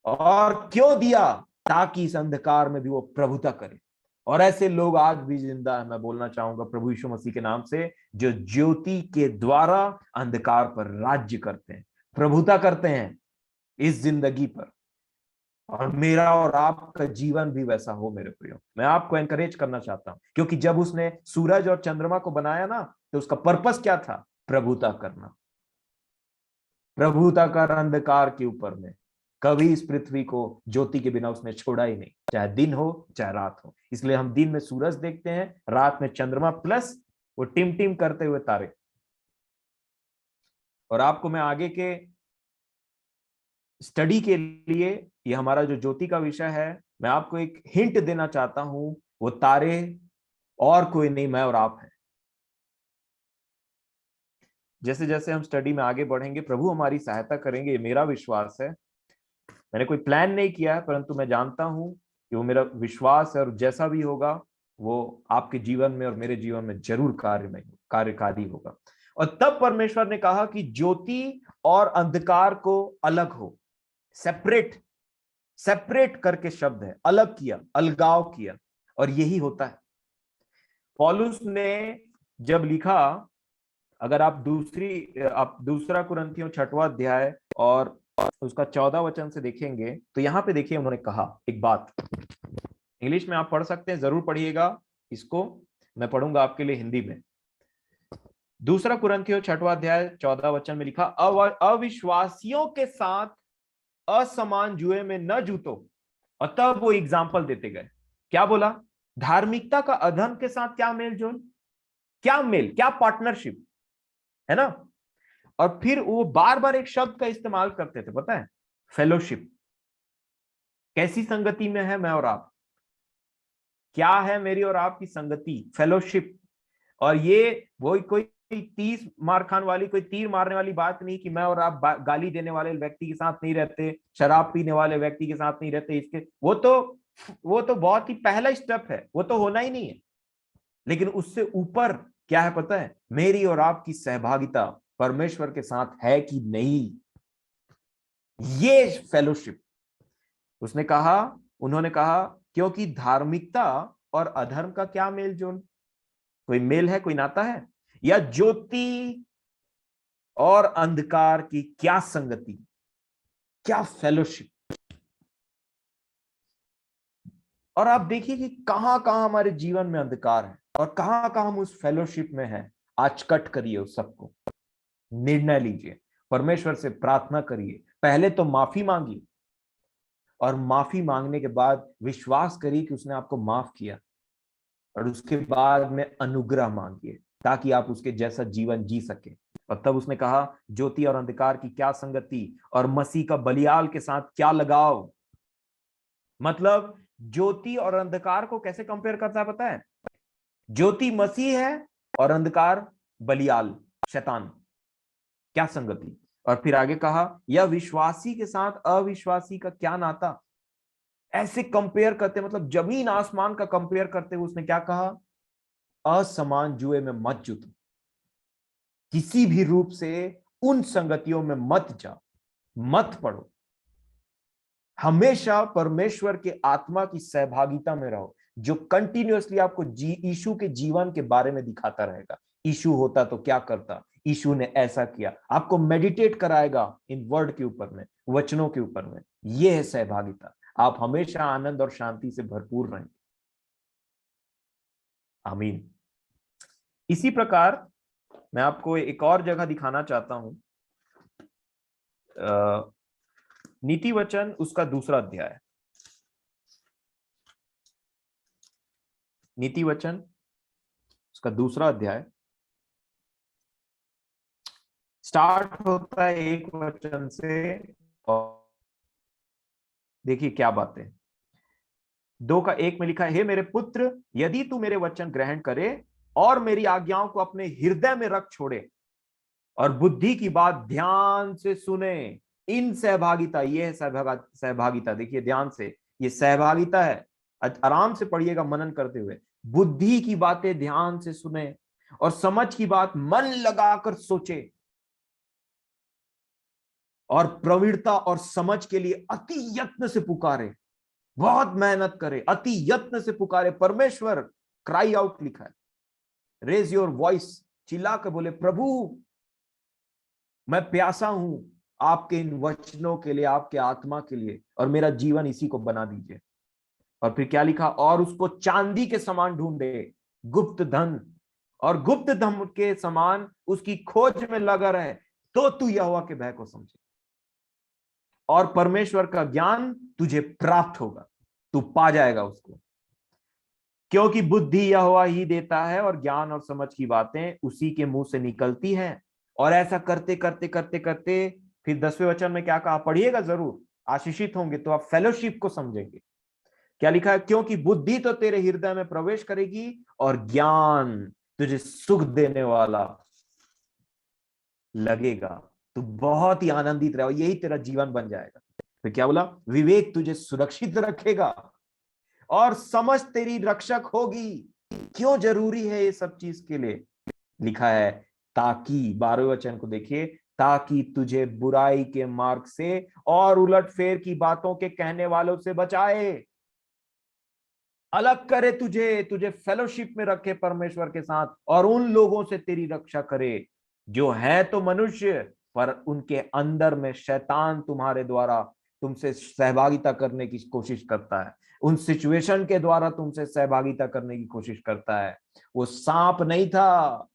और क्यों दिया? ताकि इस अंधकार में भी वो प्रभुता करे। और ऐसे लोग आज भी जिंदा है, मैं बोलना चाहूंगा प्रभु यीशु मसीह के नाम से, जो ज्योति के द्वारा अंधकार पर राज्य करते हैं, प्रभुता करते हैं। इस जिंदगी पर, और मेरा और आपका जीवन भी वैसा हो मेरे प्रियो। मैं आपको एनकरेज करना चाहता हूं, क्योंकि जब उसने सूरज और चंद्रमा को बनाया ना, तो उसका पर्पस क्या था? प्रभुता करना। प्रभुता कर अंधकार के ऊपर में। कभी इस पृथ्वी को ज्योति के बिना उसने छोड़ा ही नहीं, चाहे दिन हो चाहे रात हो। इसलिए हम दिन में सूरज देखते हैं, रात में चंद्रमा, प्लस वो टिम टिम करते हुए तारे। और आपको मैं आगे के स्टडी के लिए, ये हमारा जो ज्योति का विषय है, मैं आपको एक हिंट देना चाहता हूं। वो तारे और कोई नहीं, मैं और आप है। जैसे जैसे हम स्टडी में आगे बढ़ेंगे, प्रभु हमारी सहायता करेंगे, ये मेरा विश्वास है। मैंने कोई प्लान नहीं किया है, परंतु मैं जानता हूं कि वो मेरा विश्वास है, और जैसा भी होगा वो आपके जीवन में और मेरे जीवन में जरूर कार्यकारी होगा। और तब परमेश्वर ने कहा कि ज्योति और अंधकार को अलग हो। सेपरेट, सेपरेट करके शब्द है, अलग किया, अलगाव किया। और यही होता है। पौलुस ने जब लिखा, अगर आप दूसरा कुरिन्थियों 6वां अध्याय और उसका 14 वचन से देखेंगे, तो यहां पे देखिए उन्होंने कहा एक बात। इंग्लिश में आप पढ़ सकते हैं, जरूर पढ़िएगा इसको, मैं पढ़ूंगा आपके लिए हिंदी में। दूसरा कुरिन्थियों 6वां अध्याय 14 वचन में लिखा, अविश्वासियों के साथ असमान जुए में न जूतो। और तब वो एग्जाम्पल देते गए। क्या बोला? धार्मिकता का अधर्म के साथ क्या मेल जोल, क्या मेल, क्या पार्टनरशिप, है ना? और फिर वो बार बार एक शब्द का इस्तेमाल करते थे, पता है? फेलोशिप। कैसी संगति में है मैं और आप? क्या है मेरी और आपकी संगति? फेलोशिप। और ये वो कोई 30 मार खान वाली, कोई तीर मारने वाली बात नहीं कि मैं और आप गाली देने वाले व्यक्ति के साथ नहीं रहते, शराब पीने वाले व्यक्ति के साथ नहीं रहते। इसके वो तो बहुत ही पहला स्टेप है, वो तो होना ही नहीं है। लेकिन उससे ऊपर क्या है पता है? मेरी और आपकी सहभागिता परमेश्वर के साथ है कि नहीं, ये फेलोशिप। उसने कहा, उन्होंने कहा, क्योंकि धार्मिकता और अधर्म का क्या मेल जोल? कोई मेल है, कोई नाता है? या ज्योति और अंधकार की क्या संगति, क्या फेलोशिप। और आप देखिए कि कहां कहां हमारे जीवन में अंधकार है और कहां कहां हम उस फेलोशिप में हैं। आज कट करिए उस सबको, निर्णय लीजिए, परमेश्वर से प्रार्थना करिए, पहले तो माफी मांगिए, और माफी मांगने के बाद विश्वास करिए कि उसने आपको माफ किया, और उसके बाद में अनुग्रह मांगिए ताकि आप उसके जैसा जीवन जी सके। और तब उसने कहा, ज्योति और अंधकार की क्या संगति, और मसीह का बलियाल के साथ क्या लगाव। मतलब ज्योति और अंधकार को कैसे कंपेयर करता है पता है? ज्योति मसीह है और अंधकार बलियाल, शैतान। क्या संगति। और फिर आगे कहा, यह विश्वासी के साथ अविश्वासी का क्या नाता। ऐसे कंपेयर करते, मतलब जमीन आसमान का कंपेयर करते हुए उसने क्या कहा? असमान जुए में मत जुटो, किसी भी रूप से उन संगतियों में मत जाओ, मत पड़ो। हमेशा परमेश्वर के आत्मा की सहभागिता में रहो, जो कंटिन्यूअसली आपको यीशु के जीवन के बारे में दिखाता रहेगा। यीशु होता तो क्या करता, यीशु ने ऐसा किया, आपको मेडिटेट कराएगा इन वर्ड के ऊपर में, वचनों के ऊपर में। यह है सहभागिता। आप हमेशा आनंद और शांति से भरपूर रहेंगे। आमीन। इसी प्रकार मैं आपको एक और जगह दिखाना चाहता हूं, नीति वचन उसका 2 अध्याय। नीति वचन उसका 2 अध्याय स्टार्ट होता है 1 वचन से, और देखिए क्या बातें। 2:1 में लिखा है, हे मेरे पुत्र, यदि तू मेरे वचन ग्रहण करे और मेरी आज्ञाओं को अपने हृदय में रख छोड़े, और बुद्धि की बात ध्यान से सुने। इन सहभागिता, ये है सहभागिता, देखिए ध्यान से, ये सहभागिता है। आराम से पढ़िएगा मनन करते हुए। बुद्धि की बातें ध्यान से सुने और समझ की बात मन लगाकर सोचे, और प्रवीणता और समझ के लिए अति यत्न से पुकारे। बहुत मेहनत करे, अति यत्न से पुकारे। परमेश्वर, क्राई आउट लिखा है, रेज योर वॉइस, चिल्ला कर बोले, प्रभु मैं प्यासा हूं, आपके इन वचनों के लिए, आपके आत्मा के लिए, और मेरा जीवन इसी को बना दीजिए। और फिर क्या लिखा, और उसको चांदी के समान ढूंढे, गुप्त धन और गुप्त धन के समान उसकी खोज में लगा रहे, तो तू यहोवा के भय को समझे और परमेश्वर का ज्ञान तुझे प्राप्त होगा, तू पा जाएगा उसको। क्योंकि बुद्धि यहोवा ही देता है और ज्ञान और समझ की बातें उसी के मुंह से निकलती हैं। और ऐसा करते करते करते करते फिर 10वें वचन में क्या कहा, पढ़िएगा जरूर, आशीषित होंगे तो आप फेलोशिप को समझेंगे। क्या लिखा है, क्योंकि बुद्धि तो तेरे हृदय में प्रवेश करेगी और ज्ञान तुझे सुख देने वाला लगेगा, तू बहुत ही आनंदित रहे, यही तेरा जीवन बन जाएगा। फिर क्या बोला, विवेक तुझे सुरक्षित रखेगा और समझ तेरी रक्षक होगी। क्यों जरूरी है ये सब चीज के लिए, लिखा है ताकि, 12वें वचन को देखिए, ताकि तुझे बुराई के मार्ग से और उलटफेर की बातों के कहने वालों से बचाए, अलग करे तुझे, तुझे फेलोशिप में रखे परमेश्वर के साथ, और उन लोगों से तेरी रक्षा करे जो है तो मनुष्य पर उनके अंदर में शैतान तुम्हारे द्वारा तुमसे सहभागिता करने की कोशिश करता है, उन सिचुएशन के द्वारा तुमसे सहभागिता करने की कोशिश करता है। वो सांप नहीं था,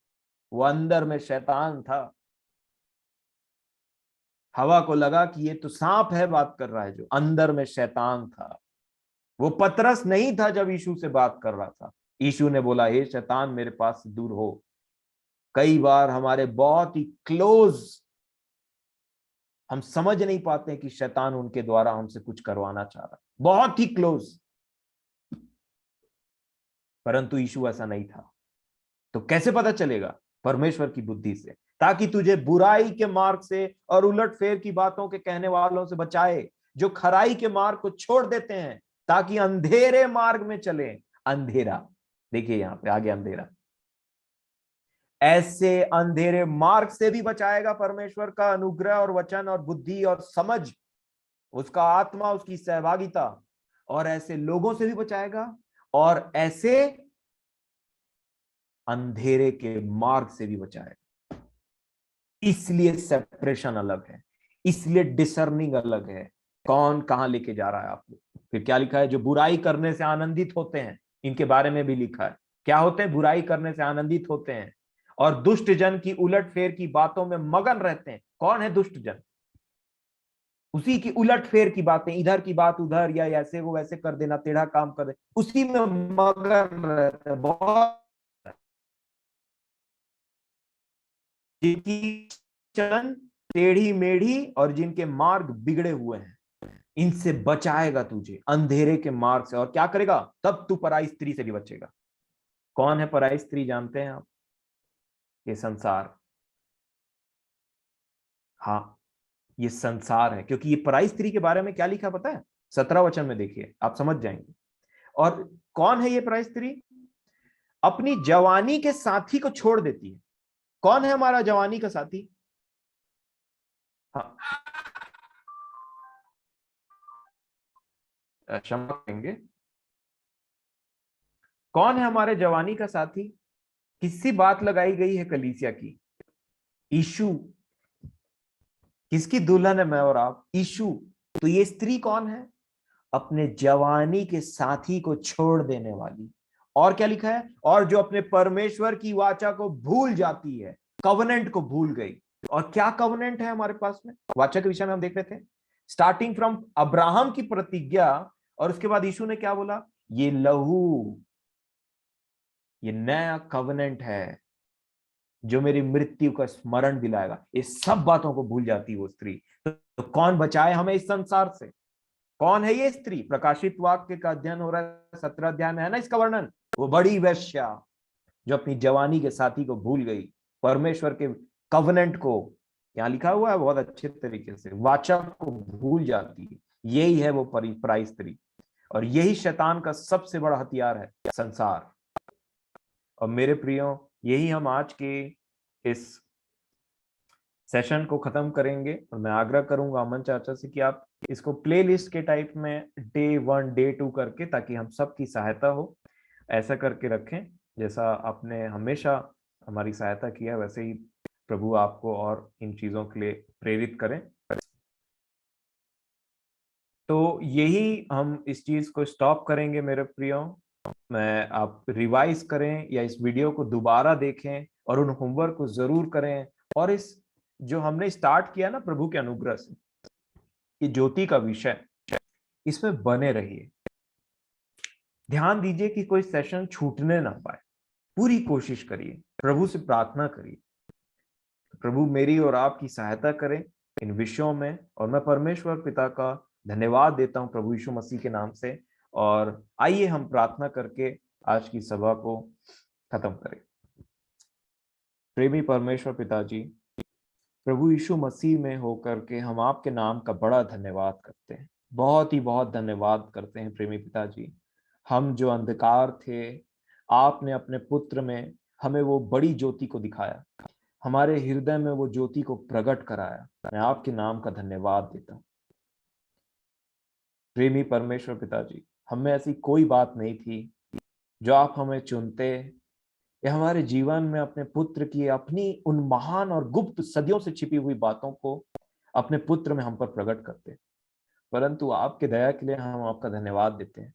वो अंदर में शैतान था। हवा को लगा कि ये तो सांप है बात कर रहा है, जो अंदर में शैतान था। वो पतरस नहीं था जब यीशु से बात कर रहा था। यीशु ने बोला, हे शैतान मेरे पास से दूर हो। कई बार हमारे बहुत ही क्लोज, हम समझ नहीं पाते कि शैतान उनके द्वारा हमसे कुछ करवाना चाह रहा, बहुत ही क्लोज, परंतु यीशु ऐसा नहीं था। तो कैसे पता चलेगा, परमेश्वर की बुद्धि से, ताकि तुझे बुराई के मार्ग से और उलटफेर की बातों के कहने वालों से बचाए, जो खराई के मार्ग को छोड़ देते हैं ताकि अंधेरे मार्ग में चले। अंधेरा, देखिए यहां पे आगे अंधेरा, ऐसे अंधेरे मार्ग से भी बचाएगा परमेश्वर का अनुग्रह और वचन और बुद्धि और समझ, उसका आत्मा, उसकी सहभागिता, और ऐसे लोगों से भी बचाएगा और ऐसे अंधेरे के मार्ग से भी बचाएगा। इसलिए सेपरेशन अलग है, इसलिए डिसर्निंग अलग है, कौन कहां लेके जा रहा है आपको। फिर क्या लिखा है, जो बुराई करने से आनंदित होते हैं, इनके बारे में भी लिखा है, क्या होते हैं, बुराई करने से आनंदित होते हैं और दुष्ट जन की उलटफेर की बातों में मगन रहते हैं। कौन है दुष्ट जन, उसी की उलटफेर की बातें, इधर की बात उधर, या ऐसे को वैसे कर देना, टेढ़ा काम कर दे, उसी में मगन रहते हैं। बहुत जिनकी चलन टेढ़ी मेढ़ी और जिनके मार्ग बिगड़े हुए हैं, इनसे बचाएगा तुझे अंधेरे के मार्ग से। और क्या करेगा, तब तू पराई स्त्री से भी बचेगा। कौन है पराई स्त्री, जानते हैं आप, ये संसार। हाँ, ये संसार है, क्योंकि ये पराई स्त्री के बारे में क्या लिखा पता है, 17 वचन में देखिए, आप समझ जाएंगे। और कौन है ये पराई स्त्री, अपनी जवानी के साथी को छोड़ देती है। कौन है हमारा जवानी का साथी, हाँ, क्षमा करेंगे, कौन है हमारे जवानी का साथी, किससी बात लगाई गई है कलीसिया की, यीशु। किसकी दुल्हन है मैं और आप, यीशु। तो ये स्त्री कौन है, अपने जवानी के साथी को छोड़ देने वाली। और क्या लिखा है, और जो अपने परमेश्वर की वाचा को भूल जाती है, कवनेंट को भूल गई। और क्या कवनेंट है हमारे पास में, वाचा के विषय में हम देख रहे थे, स्टार्टिंग फ्रॉम अब्राहम की प्रतिज्ञा, और उसके बाद यीशु ने क्या बोला, ये लहू, ये नया कवनेंट है जो मेरी मृत्यु का स्मरण दिलाएगा। इस सब बातों को भूल जाती है वो स्त्री। तो कौन बचाए हमें इस संसार से, कौन है ये स्त्री, प्रकाशित वाक्य का अध्ययन हो रहा है, 17 अध्याय में है ना इसका वर्णन। वो बड़ी वेश्या जो अपनी जवानी के साथी को भूल गई, परमेश्वर के कवनेंट को, यहां लिखा हुआ है बहुत अच्छे तरीके से, वाचा को भूल जाती है। यही है वो पराई स्त्री, और यही शैतान का सबसे बड़ा हथियार है, संसार। और मेरे प्रियो, यही हम आज के इस सेशन को खत्म करेंगे। और मैं आग्रह करूंगा अमन चाचा से कि आप इसको प्लेलिस्ट के टाइप में डे 1 डे 2 करके, ताकि हम सबकी सहायता हो, ऐसा करके रखें जैसा आपने हमेशा हमारी सहायता किया, वैसे ही प्रभु आपको और इन चीजों के लिए प्रेरित करें। तो यही हम इस चीज को स्टॉप करेंगे मेरे प्रियो। मैं आप रिवाइज करें या इस वीडियो को दोबारा देखें और उन होमवर्क को जरूर करें, और इस जो हमने स्टार्ट किया ना प्रभु के अनुग्रह से, ये ज्योति का विषय, इसमें बने रहिए। ध्यान दीजिए कि कोई सेशन छूटने ना पाए। पूरी कोशिश करिए, प्रभु से प्रार्थना करिए, प्रभु मेरी और आपकी सहायता करें इन विषयों में। और मैं परमेश्वर पिता का धन्यवाद देता हूं प्रभु यीशु मसीह के नाम से। और आइए हम प्रार्थना करके आज की सभा को खत्म करें। प्रेमी परमेश्वर पिताजी, प्रभु यीशु मसीह में होकर के हम आपके नाम का बड़ा धन्यवाद करते हैं, बहुत ही बहुत धन्यवाद करते हैं प्रेमी पिताजी। हम जो अंधकार थे, आपने अपने पुत्र में हमें वो बड़ी ज्योति को दिखाया, हमारे हृदय में वो ज्योति को प्रकट कराया। मैं आपके नाम का धन्यवाद देता हूँ प्रेमी परमेश्वर पिताजी। हमें ऐसी कोई बात नहीं थी जो आप हमें चुनते या हमारे जीवन में अपने पुत्र की अपनी उन महान और गुप्त सदियों से छिपी हुई बातों को अपने पुत्र में हम पर प्रकट करते, परंतु आपके दया के लिए हम आपका धन्यवाद देते हैं,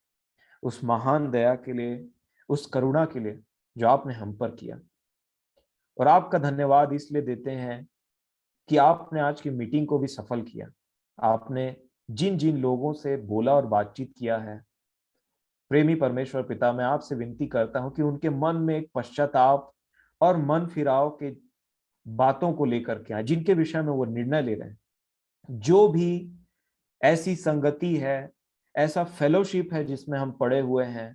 उस महान दया के लिए, उस करुणा के लिए जो आपने हम पर किया। और आपका धन्यवाद इसलिए देते हैं कि आपने आज की मीटिंग को भी सफल किया। आपने जिन जिन लोगों से बोला और बातचीत किया है, प्रेमी परमेश्वर पिता, मैं आपसे विनती करता हूं कि उनके मन में एक पश्चाताप और मन फिराव के बातों को लेकर के आए, जिनके विषय में वो निर्णय ले रहे हैं। जो भी ऐसी संगति है, ऐसा फेलोशिप है जिसमें हम पड़े हुए हैं,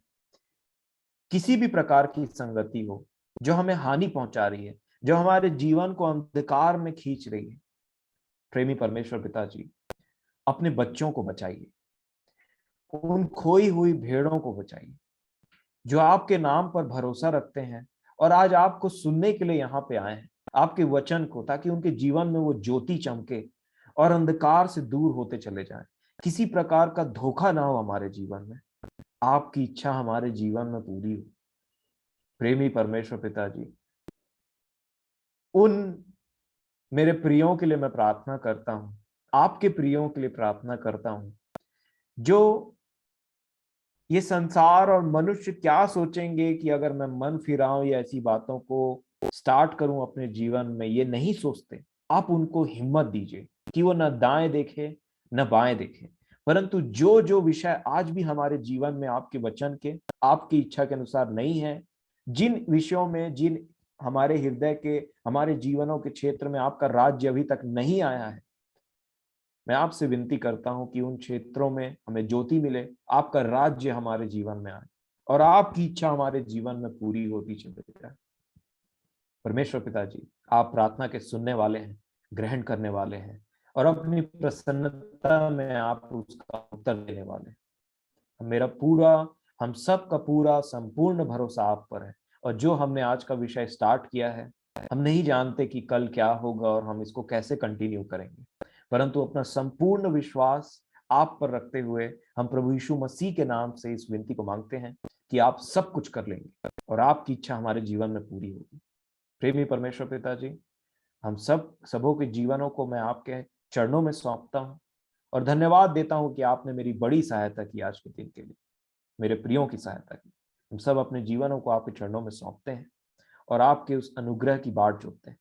किसी भी प्रकार की संगति हो जो हमें हानि पहुंचा रही है, जो हमारे जीवन को अंधकार में खींच रही है, प्रेमी परमेश्वर पिताजी, अपने बच्चों को बचाइए, उन खोई हुई भेड़ों को बचाइए जो आपके नाम पर भरोसा रखते हैं और आज आपको सुनने के लिए यहाँ पे आए हैं, आपके वचन को, ताकि उनके जीवन में वो ज्योति चमके और अंधकार से दूर होते चले जाएं। किसी प्रकार का धोखा ना हो हमारे जीवन में, आपकी इच्छा हमारे जीवन में पूरी हो। प्रेमी परमेश्वर पिताजी, उन मेरे प्रियों के लिए मैं प्रार्थना करता हूं, आपके प्रियों के लिए प्रार्थना करता हूं, जो ये संसार और मनुष्य क्या सोचेंगे कि अगर मैं मन फिराऊं या ऐसी बातों को स्टार्ट करूं अपने जीवन में, ये नहीं सोचते। आप उनको हिम्मत दीजिए कि वो न दाएं देखे न बाएं देखे, परंतु जो जो विषय आज भी हमारे जीवन में आपके वचन के, आपकी इच्छा के अनुसार नहीं है, जिन विषयों में, जिन हमारे हृदय के, हमारे जीवनों के क्षेत्र में आपका राज्य अभी तक नहीं आया है, मैं आपसे विनती करता हूं कि उन क्षेत्रों में हमें ज्योति मिले, आपका राज्य हमारे जीवन में आए और आपकी इच्छा हमारे जीवन में पूरी होती चली जाए। परमेश्वर पिताजी, आप प्रार्थना के सुनने वाले हैं, ग्रहण करने वाले हैं और अपनी प्रसन्नता में आप उसका उत्तर देने वाले हैं। मेरा पूरा, हम सब का पूरा संपूर्ण भरोसा आप पर है। और जो हमने आज का विषय स्टार्ट किया है, हम नहीं जानते कि कल क्या होगा और हम इसको कैसे कंटिन्यू करेंगे, परंतु अपना संपूर्ण विश्वास आप पर रखते हुए हम प्रभु यीशु मसीह के नाम से इस विनती को मांगते हैं कि आप सब कुछ कर लेंगे और आपकी इच्छा हमारे जीवन में पूरी होगी। प्रेमी परमेश्वर पिताजी, हम सबों के जीवनों को मैं आपके चरणों में सौंपता हूँ और धन्यवाद देता हूँ कि आपने मेरी बड़ी सहायता की आज के दिन के लिए, मेरे प्रियों की सहायता की। हम सब अपने जीवनों को आपके चरणों में सौंपते हैं और आपके उस अनुग्रह की बाट जोतते हैं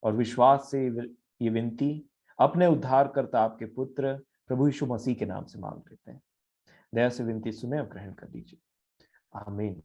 और विश्वास से ये विनती अपने उद्धारकर्ता आपके पुत्र प्रभु यीशु मसीह के नाम से मांग लेते हैं। दया से विनती सुने और ग्रहण कर लीजिए। आमीन।